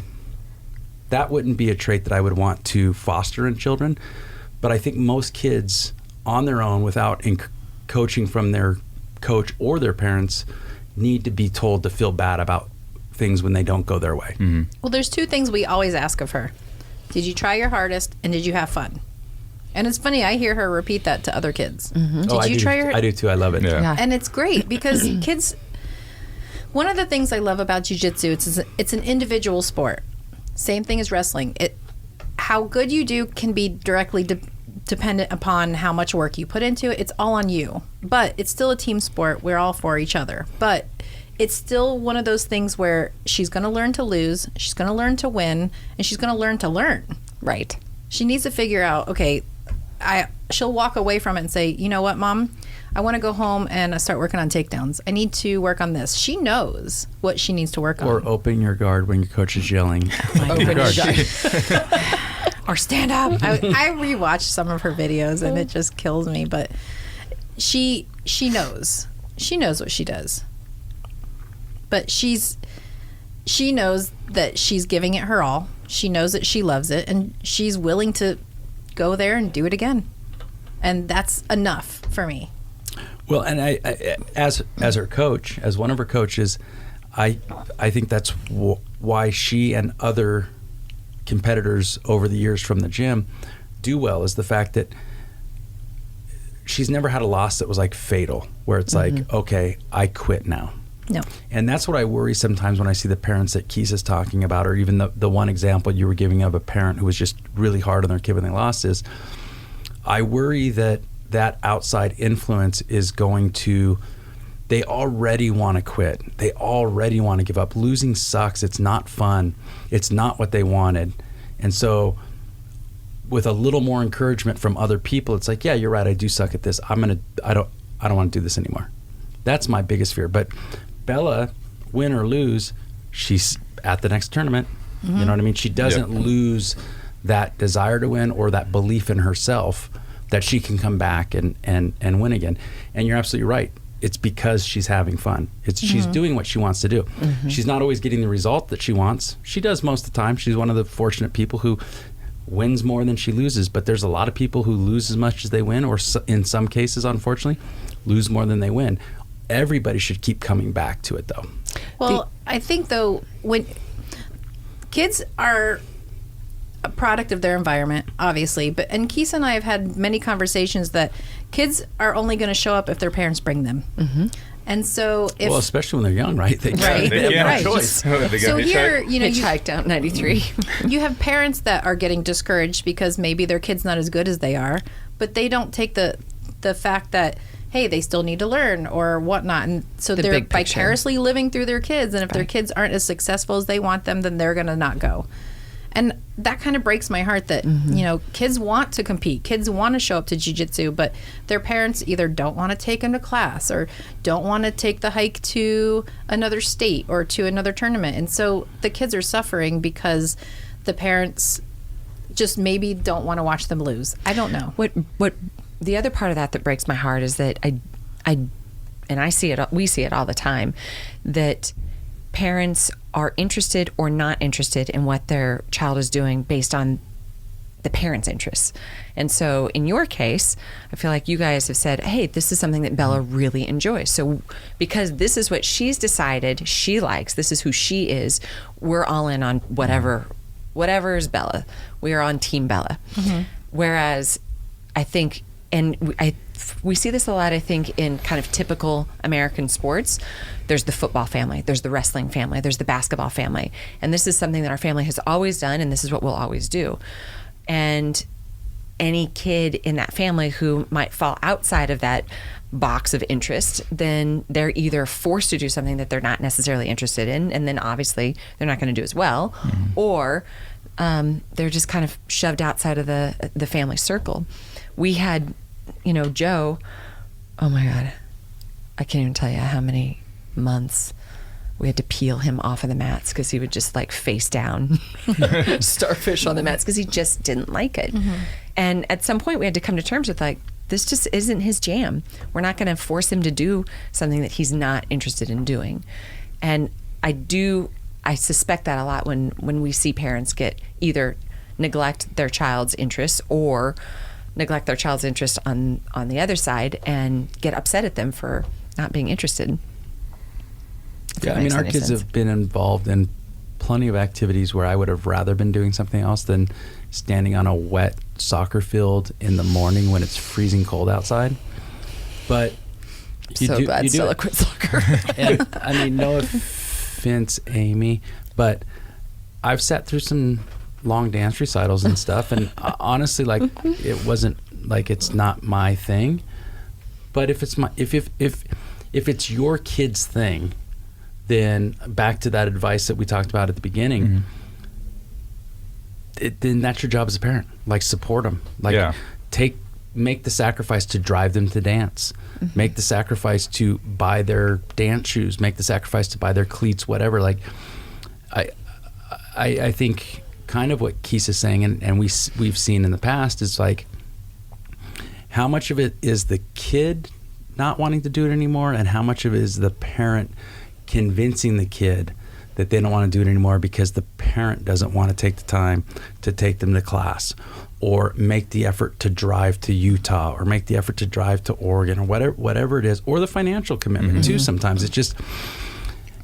That wouldn't be a trait that I would want to foster in children. But I think most kids on their own, without coaching from their coach or their parents, need to be told to feel bad about things when they don't go their way. Well, there's two things we always ask of her. Did you try your hardest and did you have fun? And it's funny, I hear her repeat that to other kids. Did you try your... I do too. I love it. Yeah. And it's great because kids... One of the things I love about jiu-jitsu, it's an individual sport. Same thing as wrestling. How good you do can be directly dependent upon how much work you put into it. It's all on you. But it's still a team sport. We're all for each other. But it's still one of those things where she's going to learn to lose, she's going to learn to win, and she's going to learn to learn. Right. She needs to figure out, okay, she'll walk away from it and say, you know what, Mom? I want to go home and start working on takedowns. I need to work on this. She knows what she needs to work on. Or open your guard when your coach is yelling. Open your guard. Or stand up. I rewatched some of her videos and it just kills me. But she knows. She knows what she does. But she knows that she's giving it her all. She knows that she loves it, and she's willing to go there and do it again. And that's enough for me. Well, and I as her coach, as one of her coaches, I think that's why she and other competitors over the years from the gym do well, is the fact that she's never had a loss that was like fatal, where it's like, okay, I quit now. No. And that's what I worry sometimes when I see the parents that Keith is talking about, or even the one example you were giving of a parent who was just really hard on their kid when they lost, is I worry that that outside influence is going to, they already want to quit. They already want to give up. Losing sucks. It's not fun. It's not what they wanted. And so with a little more encouragement from other people, it's like, yeah, you're right. I do suck at this. I don't want to do this anymore. That's my biggest fear. But Bella, win or lose, she's at the next tournament. You know what I mean? She doesn't lose that desire to win or that belief in herself that she can come back and win again. And you're absolutely right. It's because she's having fun. She's doing what she wants to do. She's not always getting the result that she wants. She does most of the time. She's one of the fortunate people who wins more than she loses. But there's a lot of people who lose as much as they win, or in some cases, unfortunately, lose more than they win. Everybody should keep coming back to it, though. Well, I think, though, when kids are a product of their environment, obviously, and Keith and I have had many conversations that kids are only going to show up if their parents bring them. And so, if especially when they're young, right? They right, have no choice. So here, you know, Hitchhiked out 93. You have parents that are getting discouraged because maybe their kid's not as good as they are, but they don't take the fact that, hey, they still need to learn or whatnot. And so they're vicariously living through their kids. And if their kids aren't as successful as they want them, then they're going to not go. And that kind of breaks my heart that, you know, kids want to compete. Kids want to show up to jiu-jitsu, but their parents either don't want to take them to class or don't want to take the hike to another state or to another tournament. And so the kids are suffering because the parents just maybe don't want to watch them lose. I don't know. What the other part of that breaks my heart is that I see it, we see it all the time, that parents are interested or not interested in what their child is doing based on the parents' interests. And so in your case, I feel like you guys have said, hey, this is something that Bella really enjoys. So because this is what she's decided she likes, this is who she is, we're all in on whatever is Bella. We are on Team Bella. Whereas I think, and we see this a lot, I think, in kind of typical American sports. There's the football family, there's the wrestling family, there's the basketball family. And this is something that our family has always done, and this is what we'll always do. And any kid in that family who might fall outside of that box of interest, then they're either forced to do something that they're not necessarily interested in, and then obviously they're not going to do as well, or they're just kind of shoved outside of the family circle. We had, you know, Joe, oh my God, I can't even tell you how many months we had to peel him off of the mats because he would just like face down starfish on the mats because he just didn't like it. And at some point we had to come to terms with, like, this just isn't his jam. We're not going to force him to do something that he's not interested in doing. And I suspect that a lot when we see parents get either neglect their child's interests or neglect their child's interest on the other side and get upset at them for not being interested. Yeah, I mean, our kids have been involved in plenty of activities where I would have rather been doing something else than standing on a wet soccer field in the morning when it's freezing cold outside. But so glad Stella quit soccer. And, I mean, no offense, Amy, but I've sat through some long dance recitals and stuff, and honestly, like, it wasn't like, it's not my thing. But if it's your kid's thing, then back to that advice that we talked about at the beginning, then that's your job as a parent. Like, support them. Like, make the sacrifice to drive them to dance. Make the sacrifice to buy their dance shoes. Make the sacrifice to buy their cleats, whatever. Like, I think kind of what Keith is saying, and we've seen in the past, is like, how much of it is the kid not wanting to do it anymore, and how much of it is the parent convincing the kid that they don't want to do it anymore because the parent doesn't want to take the time to take them to class, or make the effort to drive to Utah, or make the effort to drive to Oregon, or whatever it is, or the financial commitment too. Sometimes it's just,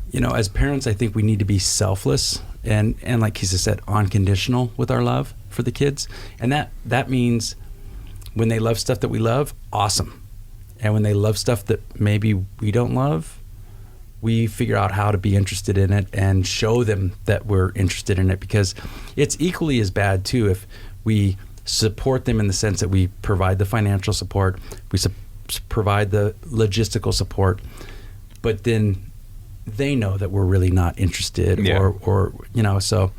you know, as parents, I think we need to be selfless and like Keith said, unconditional with our love for the kids. And that means when they love stuff that we love, awesome. And when they love stuff that maybe we don't love, we figure out how to be interested in it and show them that we're interested in it, because it's equally as bad too if we support them in the sense that we provide the financial support, we provide the logistical support, but then they know that we're really not interested, or so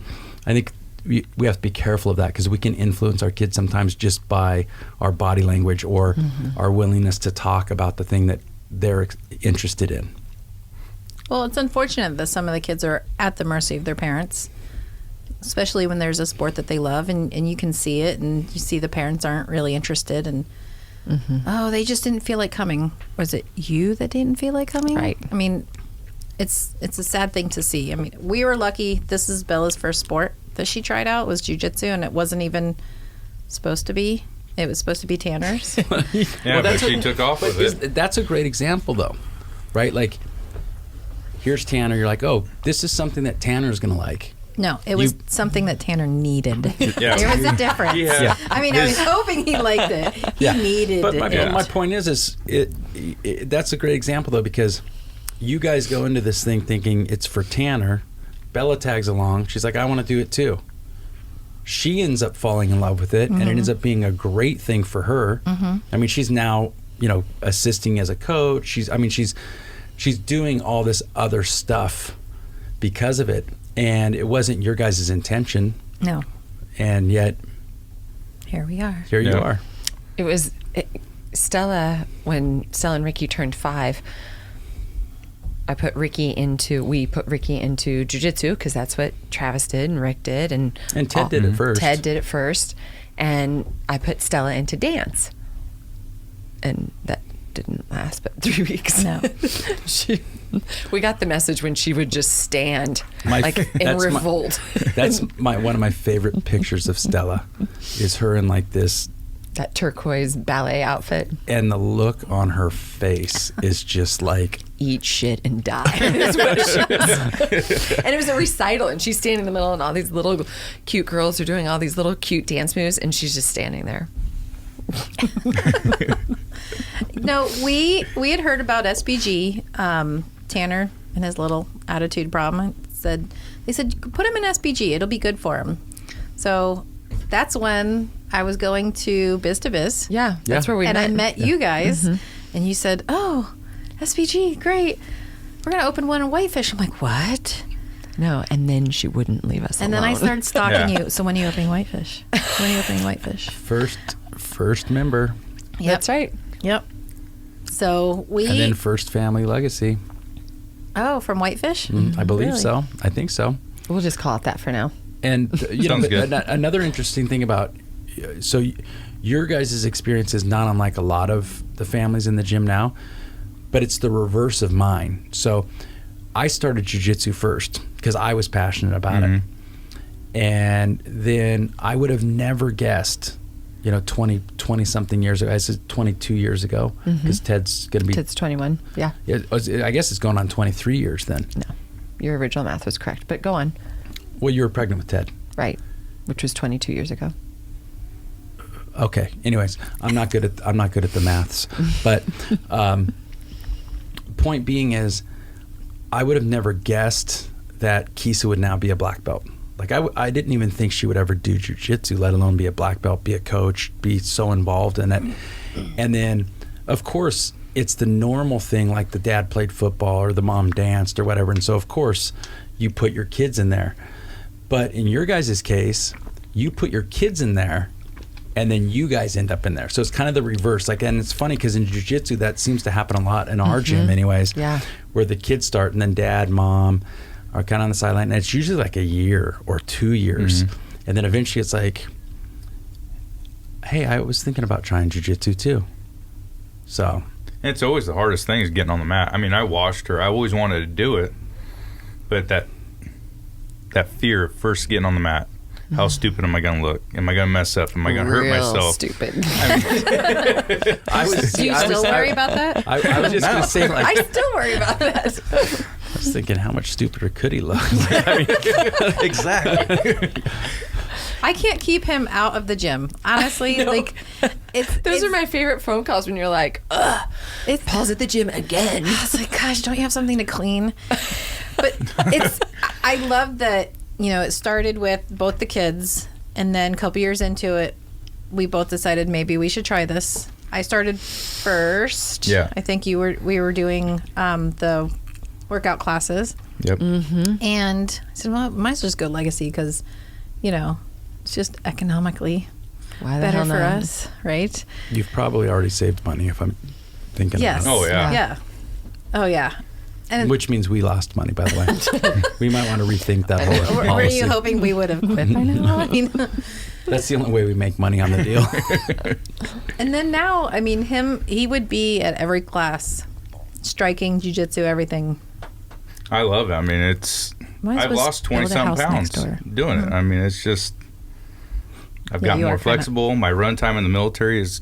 I think we have to be careful of that, because we can influence our kids sometimes just by our body language or our willingness to talk about the thing that they're interested in. Well, it's unfortunate that some of the kids are at the mercy of their parents, especially when there's a sport that they love, and you can see it, and you see the parents aren't really interested, and oh, they just didn't feel like coming. Was it you that didn't feel like coming? Right. I mean, it's a sad thing to see. I mean, we were lucky. This is Bella's first sport that she tried out was jiu-jitsu, and it wasn't even supposed to be. It was supposed to be Tanner's. But she took off with it. That's a great example, though, right? Like, here's Tanner. You're like, oh, this is something that Tanner's going to like. No, it was something that Tanner needed. Yeah. There was a difference. Yeah. I mean, I was hoping he liked it. He needed but it. my point is that's a great example, though, because you guys go into this thing thinking it's for Tanner. Bella tags along. She's like, I want to do it too. She ends up falling in love with it, and it ends up being a great thing for her. I mean, she's now, assisting as a coach. She's doing all this other stuff because of it, and it wasn't your guys' intention. No. And yet, here we are. Here you are. It was Stella, when Stella and Ricky turned 5, we put Ricky into jiu-jitsu, because that's what Travis did and Rick did. And Ted did it first. Ted did it first. And I put Stella into dance. And that didn't last but 3 weeks. No. We got the message when she would just stand in that's revolt. That's one of my favorite pictures of Stella, is her in like this, that turquoise ballet outfit. and the look on her face is just like, Eat shit and die. Is what she was. And it was a recital, and she's standing in the middle, and all these little cute girls are doing all these little cute dance moves, and she's just standing there. No, we had heard about SBG. Tanner and his little attitude problem they said put him in SBG. It'll be good for him. So that's when I was going to Biz. Yeah, that's where we met. And I met you guys, and you said, "Oh, SBG, great. We're gonna open one in Whitefish." I'm like, "What?" No, and then she wouldn't leave us And alone. then I started stalking you. So when are you opening Whitefish? When are you opening Whitefish? first member, Yep. That's right. Yep. So and then first family legacy. from Whitefish? I believe Really? so. I think so. We'll just call it that for now. And Sounds good. Another interesting thing about, so your guys' experience is not unlike a lot of the families in the gym now, but it's the reverse of mine. So I started jiu-jitsu first because I was passionate about it. And then I would have never guessed, 20 something years ago. I said 22 years ago, because Ted's going to be. Ted's 21. Yeah. I guess it's going on 23 years then. No, your original math was correct, but go on. Well, you were pregnant with Ted. Right, which was 22 years ago. Okay. Anyways, I'm not good at the maths, but point being is, I would have never guessed that Kisa would now be a black belt. Like I didn't even think she would ever do jiu-jitsu, let alone be a black belt, be a coach, be so involved in it. And then, of course, it's the normal thing, like the dad played football or the mom danced or whatever. And so, of course, you put your kids in there. But in your guys' case, you put your kids in there, and then you guys end up in there. So it's kind of the reverse. And it's funny because in jiu-jitsu, that seems to happen a lot in our gym anyways, where the kids start and then dad, mom are kind of on the sideline. And it's usually like a year or 2 years. And then eventually it's like, hey, I was thinking about trying jiu-jitsu too. So It's always the hardest thing is getting on the mat. I mean, I watched her. I always wanted to do it. But that fear of first getting on the mat, how stupid am I going to look? Am I going to mess up? Am I going to hurt myself? Stupid. Do you still worry about that? I was just going to say, I still worry about that. I was thinking, how much stupider could he look? Exactly. I can't keep him out of the gym. Honestly, Those are my favorite phone calls when you're like, ugh, Paul's at the gym again. I was like, gosh, don't you have something to clean? But I love that, it started with both the kids, and then a couple years into it, we both decided maybe we should try this. I started first. Yeah. I think we were doing the workout classes. Yep. And I said, well, might as well just go Legacy because, it's just economically Why the better hell for not? us, right? You've probably already saved money if I'm thinking Yes. about it. Oh, yeah. Yeah. Oh, yeah. And Which means we lost money, by the way. We might want to rethink that whole were policy. you hoping we would have quit by now? I mean, That's the only way we make money on the deal. and then now, I mean, he would be at every class, striking, jiu-jitsu, everything. I love it. I mean, Might as I've well lost build a 20-something house pounds next door. doing it. I mean, it's just, I've Yeah, gotten you more are kinda- flexible. My run time in the military has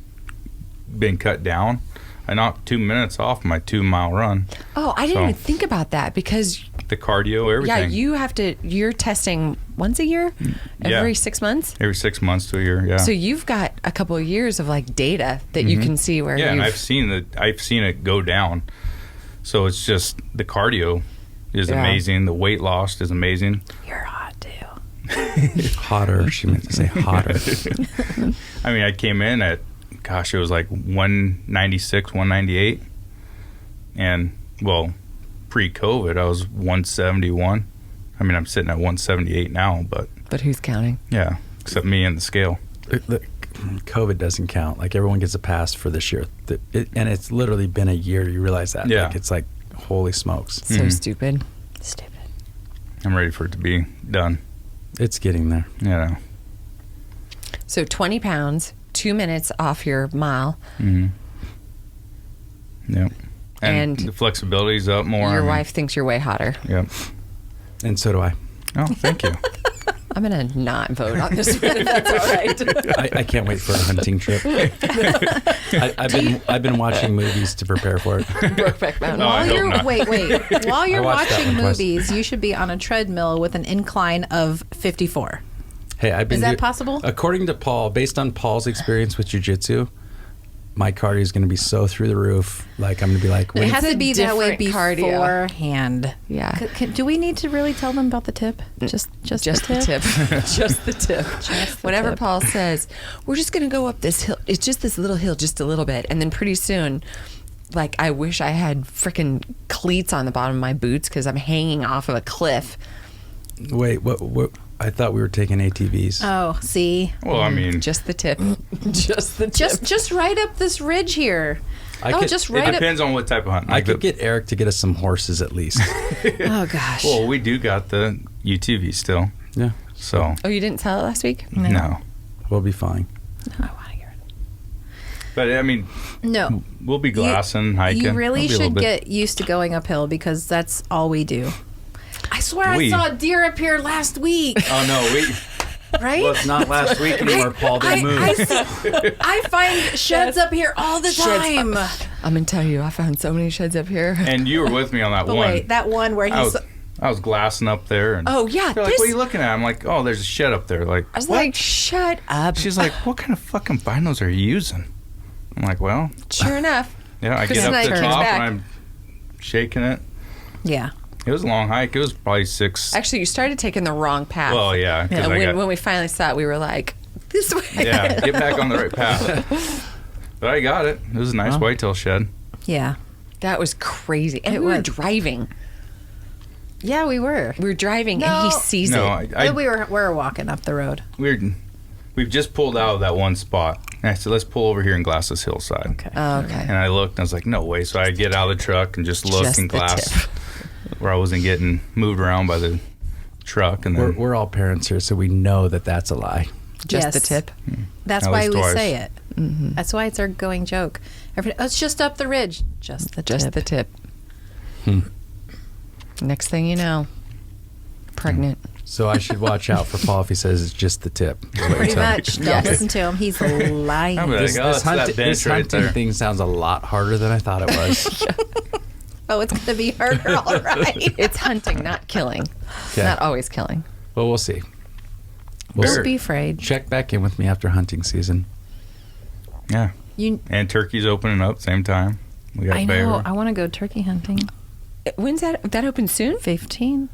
been cut down. I knocked 2 minutes off my 2-mile run. Oh, I didn't So- even think about that because The cardio, everything. yeah, you're testing once a year, Yeah. every 6 months. Every 6 months to a year, yeah. So you've got a couple of years of like data that you can see where yeah, and you've I've seen it go down. So it's just the cardio is Yeah. amazing. The weight loss is amazing. You're hot, too. Hotter. She meant to say hotter. I mean, I came in at, gosh, it was like 196, 198. And, well, pre-COVID, I was 171. I mean, I'm sitting at 178 now, but who's counting? yeah, except me and the scale. COVID doesn't count. Like everyone gets a pass for this year. And it's literally been a year. You realize that. Yeah. Like, it's like, holy smokes. So stupid. Stupid. I'm ready for it to be done. It's getting there. You know. So 20 pounds, 2 minutes off your mile. Yep. And the flexibility's up more. Your I mean, wife thinks you're way hotter. Yep. And so do I. Oh, thank you. I'm going to not vote on this one if that's all right. I can't wait for a hunting trip. I've been watching movies to prepare for it. Brokeback Mountain. No, I hope not. Wait. While you're watched that watching one twice. movies, you should be on a treadmill with an incline of 54. Hey, I've been Is that possible? According to Paul, based on Paul's experience with jiu-jitsu, my cardio is going to be so through the roof. Like I'm going to be like, It wait, has a to be that way different cardio. beforehand. Yeah. Do we need to really tell them about the tip? Just the tip. Just the tip. Whenever tip. Paul says, we're just going to go up this hill. It's just this little hill, just a little bit. And then pretty soon, like, I wish I had freaking cleats on the bottom of my boots because I'm hanging off of a cliff. wait, what? I thought we were taking ATVs. Oh, see, Well, I mean, Just the tip. Just the tip. just right up this ridge here. Just it right up. depends on what type of hunt. I Like could the- get Eric to get us some horses at least. Oh gosh. Well, we do got the UTV still. Yeah, So, Oh, you didn't sell it last week? no. we'll be fine. I want to hear it. But, I mean, No, we'll be glassing, hiking. you really It'll be a should little bit- get used to going uphill because that's all we do. I swear We- I saw a deer up here last week, Oh, no. right? Well, it's not last week anymore, Paul. They moved. I find sheds up here all the time. I'm going to tell you, I found so many sheds up here. And you were with me on that But one. wait, that one where I he's was glassing up there. And Oh, yeah. they're like, what are you looking at? I'm like, oh, there's a shed up there. Like, I was what? like, shut up. She's like, what kind of fucking binos are you using? I'm like, well, Sure enough. yeah, I Chris get and up I to the came top back. and I'm shaking it. yeah. It was a long hike. It was probably 6. Actually, you started taking the wrong path. Well, yeah. 'cause And I when we finally saw it, we were like, this way. yeah, get back on the right path. But I got it. It was a nice whitetail shed. Yeah. That was crazy. And It we were was. driving. Yeah, we were. We were driving, and No. he sees No, it. we were walking up the road. we've just pulled out of that one spot. And I said, let's pull over here and glass this hillside. Okay. Oh, okay. And I looked and I was like, no way. So I get out of the truck and just look Just and the glass tip. where I wasn't getting moved around by the truck. And then We're all parents here, so we know that that's a lie. Just Yes. the tip. That's At why least we twice. say it. That's why it's our going joke. It's just up the ridge. Just the Just tip. the tip. Next thing you know, pregnant. So I should watch out for Paul if he says it's just the tip. is what you're Pretty telling me. much. Don't listen to him. He's lying. I'm like, This, oh, this, it's that hunting, bench this right hunting there. thing sounds a lot harder than I thought it was. Oh, it's going to be harder. All right. It's hunting, not killing. Okay. Not always killing. Well, we'll see. We'll Don't see. be afraid. Check back in with me after hunting season. Yeah. You. And turkey's opening up same time. We got I bear. know. I want to go turkey hunting. When's that open soon? 15th.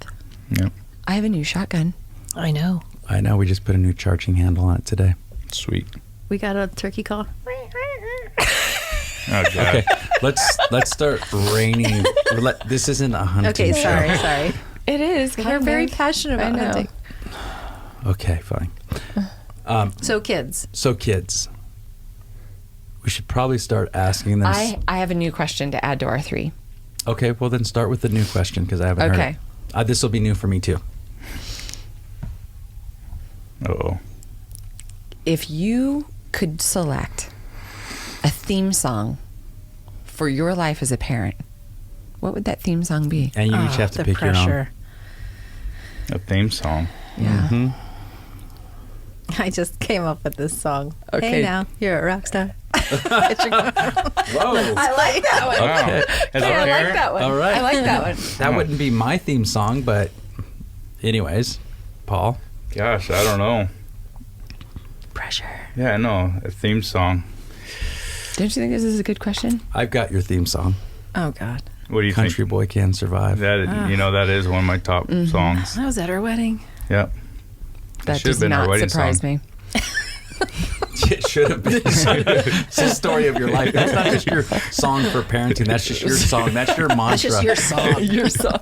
Yep. I have a new shotgun. I know. I know we just put a new charging handle on it today. Sweet. We got a turkey call. Oh, God. Okay, let's start raining. This isn't a hunting Okay, show. sorry. It is. We're very passionate about hunting. Okay, fine. So kids. So kids, we should probably start asking them. I have a new question to add to our 3. Okay, well then start with the new question because I haven't heard it. This will be new for me too. Uh-oh. If you could select a theme song for your life as a parent, what would that theme song be? And you each have to the pick your own. pressure. A theme song. Yeah. Mm-hmm. I just came up with this song. Okay. Hey now, you're a rock star. Whoa. I like that one. Wow. Okay. As a I like parent? that one. All right. I like that one. That wouldn't be my theme song, but anyways, Paul. Gosh, I don't know. Pressure. Yeah, I know. A theme song. Don't you think this is a good question? I've got your theme song. Oh God. What do you Country think? Boy Can Survive. That is one of my top songs. I was at her wedding. Yep. That should've does been our not wedding surprise song. me. It should have been. It's the story of your life. That's not just your song for parenting. That's just your song. That's your mantra. That's just your song. Your song.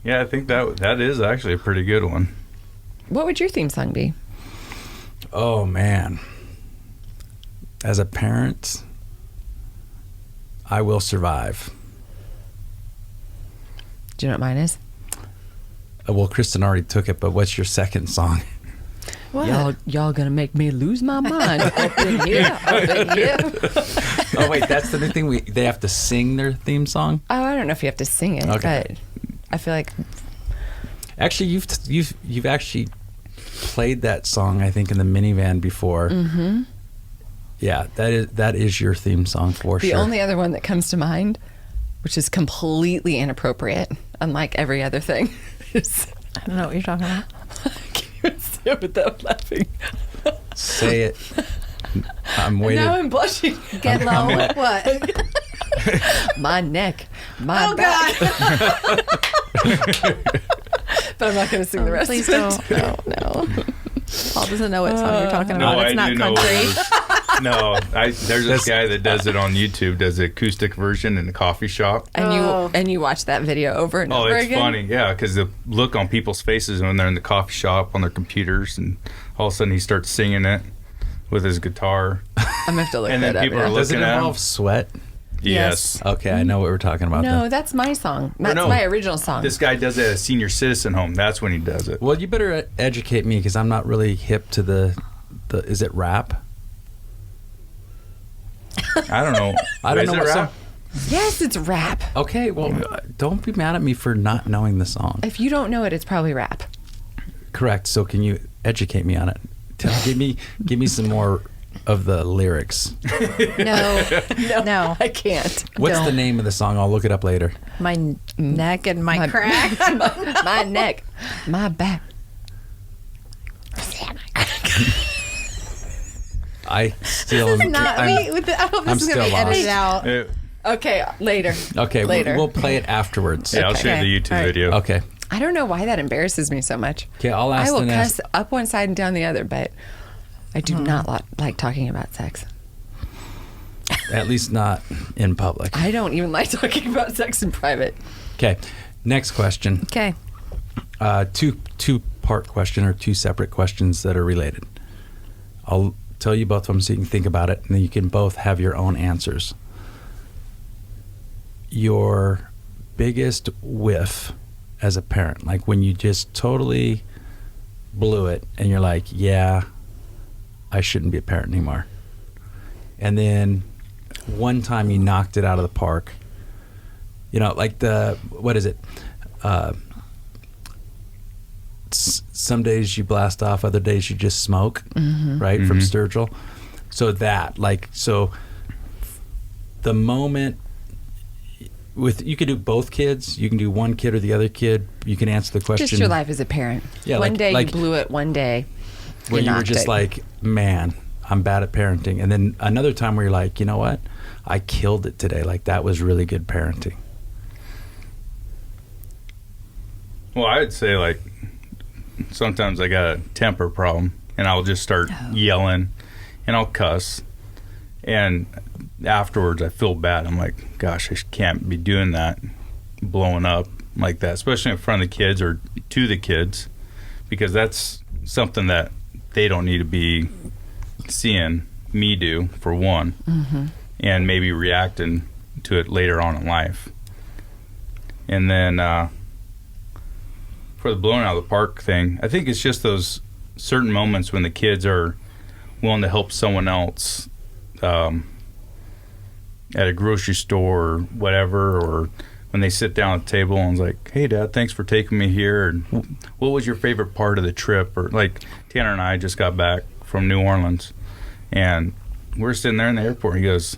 Yeah, I think that is actually a pretty good one. What would your theme song be? Oh man. As a parent, I Will Survive. Do you know what mine is? Well, Kristin already took it, but what's your second song? What? Y'all gonna make me lose my mind up in here, up in here. Oh wait, that's the new thing. They have to sing their theme song. Oh, I don't know if you have to sing it, Okay. but I feel like Actually, you've actually played that song, I think, in the minivan before. Mm-hmm. Yeah, that is your theme song for the sure. only other one that comes to mind, which is completely inappropriate, unlike every other thing, is I don't know what you're talking about. I can't even say it without laughing. Say it. I'm waiting. Now I'm blushing. Get low. What? My neck, my back. But I'm not going to sing the rest Please of it. don't. No. Paul doesn't know what song you're talking No, about. It's I not do know what country. it is. No, there's this guy that does it on YouTube, does the acoustic version in the coffee shop. And you watch that video over and Oh, over it's again. funny, yeah, because the look on people's faces when they're in the coffee shop on their computers, and all of a sudden he starts singing it with his guitar. I'm gonna have to look And that then up. people are now. Does it looking at involve him. sweat? Yes. Okay, I know what we're talking about. No, then. that's my song. That's no. my original song. This guy does it at a senior citizen home. That's when he does it. Well, you better educate me because I'm not really hip to the. Is it rap? I don't know. I don't Is know it what rap? song. Yes, it's rap. Okay, well, don't be mad at me for not knowing the song. If you don't know it, it's probably rap. Correct. So can you educate me on it? Give me some more of the lyrics. No. I can't. What's the name of the song? I'll look it up later. My neck and my crack. my neck, my back. I still am. Not, I hope I'm this is going to still be edited lost. out. Okay, later. Okay, Later. we'll play it afterwards. Yeah, I'll share the YouTube All right. video. Okay. I don't know why that embarrasses me so much. Okay, I'll ask I will the next. cuss up one side and down the other, but I do not like talking about sex. At least not in public. I don't even like talking about sex in private. Okay, next question. Okay. Two-part question or two separate questions that are related. I'll tell you both of them so you can think about it, and then you can both have your own answers. Your biggest whiff as a parent, like when you just totally blew it and you're like, yeah, I shouldn't be a parent anymore. And then one time you knocked it out of the park. You know, like what is it? Some days you blast off, other days you just smoke, right? From Sturgill. So the moment you could do both kids, you can do one kid or the other kid. You can answer the question. Just your life as a parent. Yeah, one day like you blew it, one day when you were knocked just it. like, man, I'm bad at parenting. And then another time where you're like, you know what? I killed it today. Like that was really good parenting. Well, I'd say like sometimes I got a temper problem and I'll just start yelling and I'll cuss. And afterwards, I feel bad. I'm like, gosh, I can't be doing that, blowing up like that, especially in front of the kids or to the kids, because that's something that they don't need to be seeing me do, for one, and maybe reacting to it later on in life. And then for the blowing out of the park thing, I think it's just those certain moments when the kids are willing to help someone else at a grocery store or whatever, or when they sit down at the table and it's like, hey, Dad, thanks for taking me here. And what was your favorite part of the trip? Or like Tanner and I just got back from New Orleans, and we're sitting there in the airport. And he goes,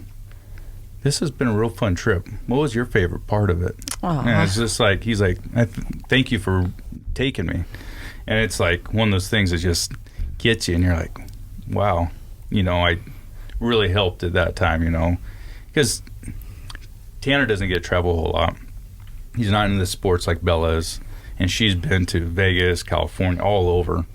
this has been a real fun trip. What was your favorite part of it? And it's just like, he's like, thank you for taking me. And it's like one of those things that just gets you, and you're like, wow, I really helped at that time, because Tanner doesn't get to travel a whole lot. He's not into sports like Bella is, and she's been to Vegas, California, all over.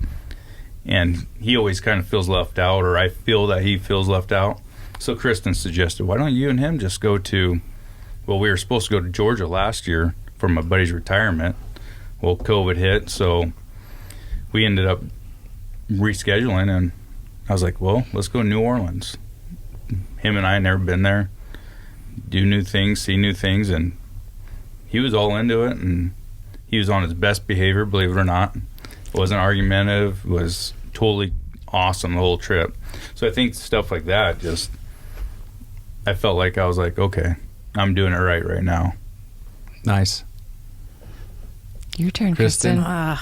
And he always kind of feels left out, or I feel that he feels left out. So Kristin suggested, why don't you and him just go to, we were supposed to go to Georgia last year for my buddy's retirement. Well, COVID hit, so we ended up rescheduling, and I was like, well, let's go to New Orleans. Him and I had never been there. Do new things, see new things, and he was all into it, and he was on his best behavior, believe it or not. Wasn't argumentative, was totally awesome the whole trip. So I think stuff like that, just, I felt like I was like, okay, I'm doing it right now. Nice. Your turn, Kristin.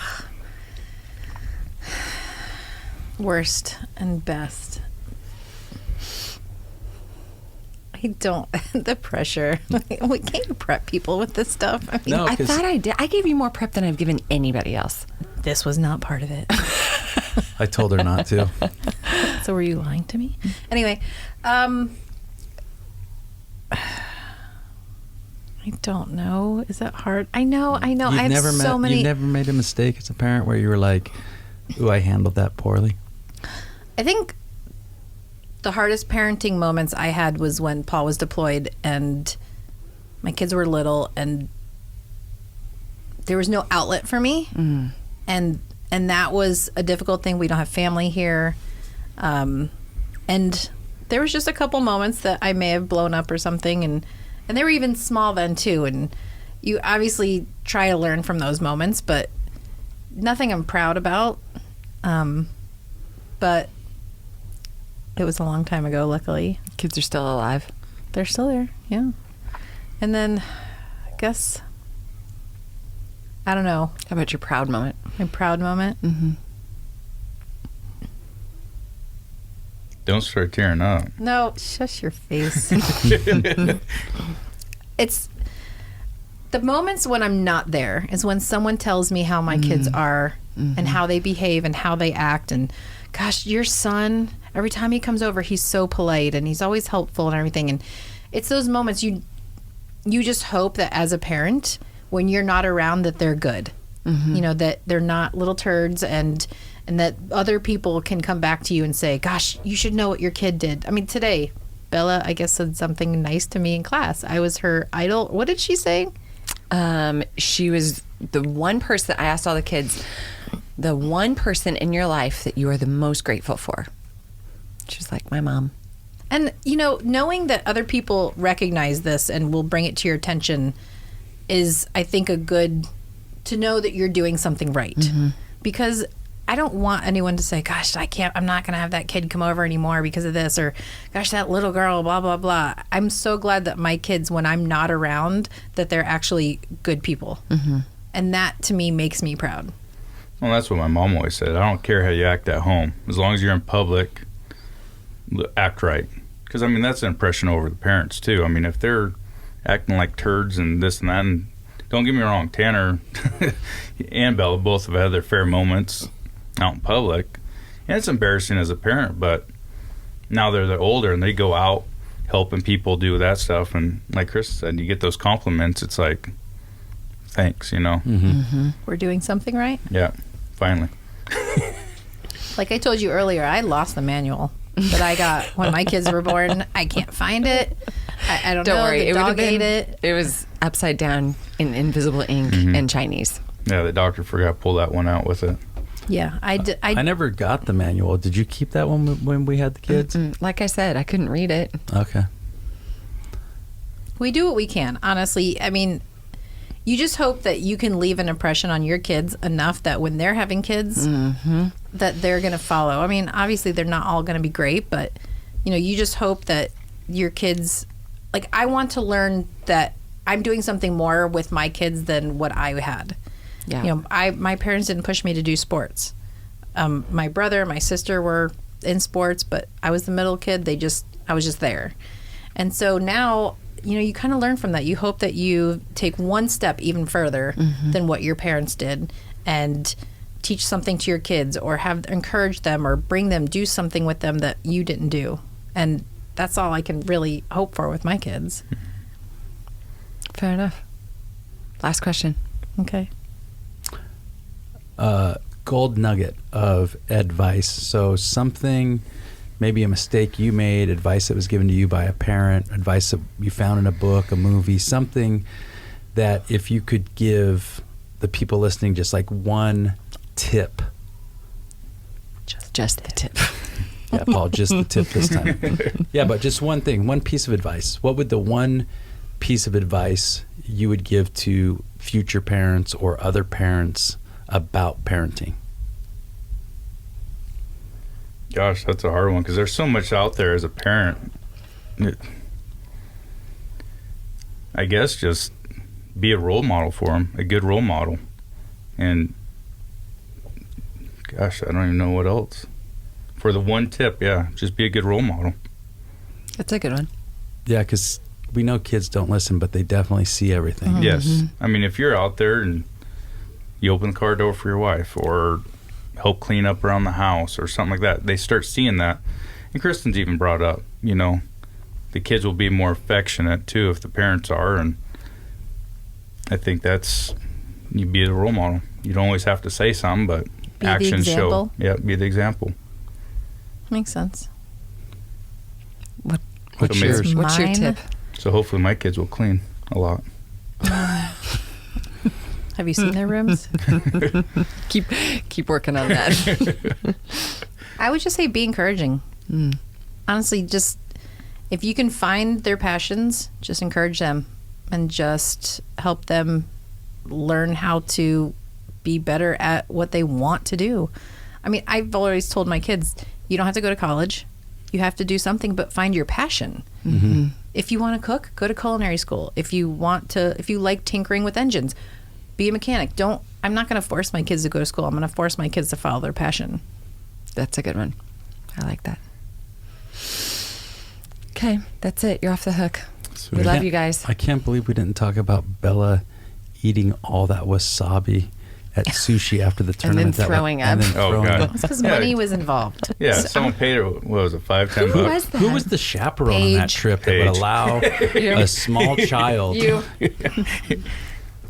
Worst and best. I don't. The pressure. We can't prep people with this stuff. I mean, No, I 'cause- thought I did. I gave you more prep than I've given anybody else. this was not part of it. I told her not to. So were you lying to me? Anyway, I don't know. Is that hard? I know. I have so many. You've never made a mistake as a parent where you were like, ooh, I handled that poorly? I think the hardest parenting moments I had was when Paul was deployed and my kids were little, and there was no outlet for me. And that was a difficult thing. We don't have family here. And there was just a couple moments that I may have blown up or something, and they were even small then too. And you obviously try to learn from those moments, but nothing I'm proud about. But it was a long time ago, luckily. Kids are still alive. They're still there, yeah. And then, I guess, I don't know, How about your proud moment? my proud moment. Mm-hmm. Don't start tearing up. No, shush your face. It's the moments when I'm not there is when someone tells me how my kids are and how they behave and how they act. And gosh, your son, every time he comes over, he's so polite and he's always helpful and everything. And it's those moments you just hope that as a parent, when you're not around, that they're good. That they're not little turds, and that other people can come back to you and say, gosh, you should know what your kid did. I mean, today, Bella, I guess, said something nice to me in class. I was her idol. What did she say? She was the one person, I asked all the kids, the one person in your life that you are the most grateful for. She's like, my mom. And, knowing that other people recognize this and will bring it to your attention is, I think, a good, to know that you're doing something right. Because I don't want anyone to say, gosh, I'm not going to have that kid come over anymore because of this, or gosh, that little girl, blah, blah, blah. I'm so glad that my kids, when I'm not around, that they're actually good people. And that, to me, makes me proud. Well, that's what my mom always said. I don't care how you act at home. As long as you're in public, act right. Because, that's an impression over the parents, too. If they're acting like turds and this and that, and don't get me wrong, Tanner and Bella both have had their fair moments out in public. And it's embarrassing as a parent, but now they're older and they go out helping people do that stuff. And like Chris said, you get those compliments. It's like, thanks, We're doing something right. Yeah, finally. Like I told you earlier, I lost the manual. that I got when my kids were born. I can't find it. I don't know. Don't worry. The dog ate it. It was upside down in invisible ink and Chinese. Yeah, the doctor forgot to pull that one out with it. Yeah, I never got the manual. Did you keep that one when we had the kids? Like I said, I couldn't read it. Okay. We do what we can, honestly. I mean, you just hope that you can leave an impression on your kids enough that when they're having kids, that they're going to follow. I mean, obviously they're not all going to be great, but you just hope that your kids, like, I want to learn that I'm doing something more with my kids than what I had. Yeah. My parents didn't push me to do sports. My brother, my sister were in sports, but I was the middle kid. I was just there. And so now, you kind of learn from that. You hope that you take one step even further than what your parents did and teach something to your kids or encourage them or do something with them that you didn't do. And that's all I can really hope for with my kids. Fair enough. Last question. Okay. Gold nugget of advice. So something, maybe a mistake you made, advice that was given to you by a parent, advice that you found in a book, a movie, something that if you could give the people listening just like one tip. Just the tip. Yeah, Paul, just the tip this time. Yeah, but just one thing, one piece of advice. What would the one piece of advice you would give to future parents or other parents about parenting? Gosh, that's a hard one because there's so much out there as a parent. I guess just be a role model for them, a good role model. And gosh, I don't even know what else. For the one tip, yeah, just be a good role model. That's a good one. Yeah, because we know kids don't listen, but they definitely see everything. Yes. I mean, if you're out there and you open the car door for your wife or help clean up around the house or something like that, they start seeing that. And Kristin's even brought up, the kids will be more affectionate too if the parents are. And I think you be a role model. You don't always have to say something, but Be actions the show. example. Yeah, be the example. Makes sense. What's So yours? What's your Mine? tip? So hopefully my kids will clean a lot. Have you seen their rooms? Keep working on that. I would just say be encouraging. Honestly, just if you can find their passions, just encourage them and just help them learn how to be better at what they want to do. I mean, I've always told my kids, you don't have to go to college. You have to do something, but find your passion. If you want to cook, go to culinary school. If you like tinkering with engines, be a mechanic. I'm not going to force my kids to go to school. I'm going to force my kids to follow their passion. That's a good one. I like that. Okay, that's it. You're off the hook. Sweet. We love you guys. I can't believe we didn't talk about Bella eating all that wasabi at sushi after the And then tournament. throwing up. Oh, God. It's because money was involved. Yeah, someone paid her, what was it, $5, $10? Who was that? Who was the chaperone on that Paige. trip that would Paige. allow a small child? You.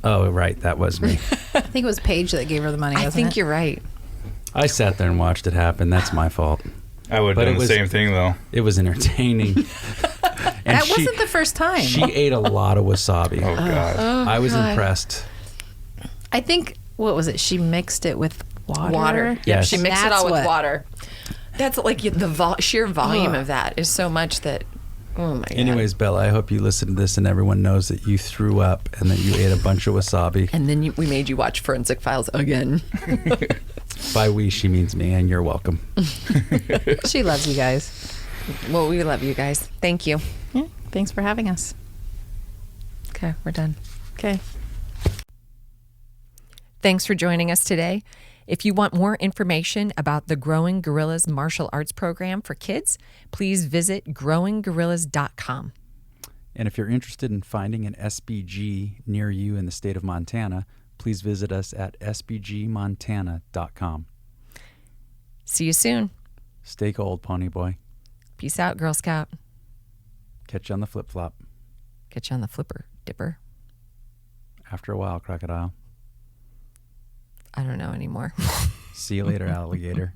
Oh, right. That was me. I think it was Paige that gave her the money. I wasn't think it? you're right. I sat there and watched it happen. That's my fault. I would But have it done the was- same thing, though. It was entertaining. And That wasn't the first time. She ate a lot of wasabi. Oh, God. I was God. impressed. I think, what was it? She mixed it with water. Water. Yes. She mixed it That's all with what- water. That's like the sheer volume of that is so much that, oh my God. Anyways, Bella, I hope you listen to this and everyone knows that you threw up and that you ate a bunch of wasabi. And then we made you watch Forensic Files again. By we, she means me, and you're welcome. She loves you guys. Well, we love you guys. Thank you. Yeah, thanks for having us. Okay, we're done. Okay. Thanks for joining us today. If you want more information about the Growing Gorillas Martial Arts Program for kids, please visit growinggorillas.com. And if you're interested in finding an SBG near you in the state of Montana, please visit us at sbgmontana.com. See you soon. Stay cold, Pony Boy. Peace out, Girl Scout. Catch you on the flip-flop. Get you on the flipper dipper. After a while, crocodile. I don't know anymore. See you later, alligator.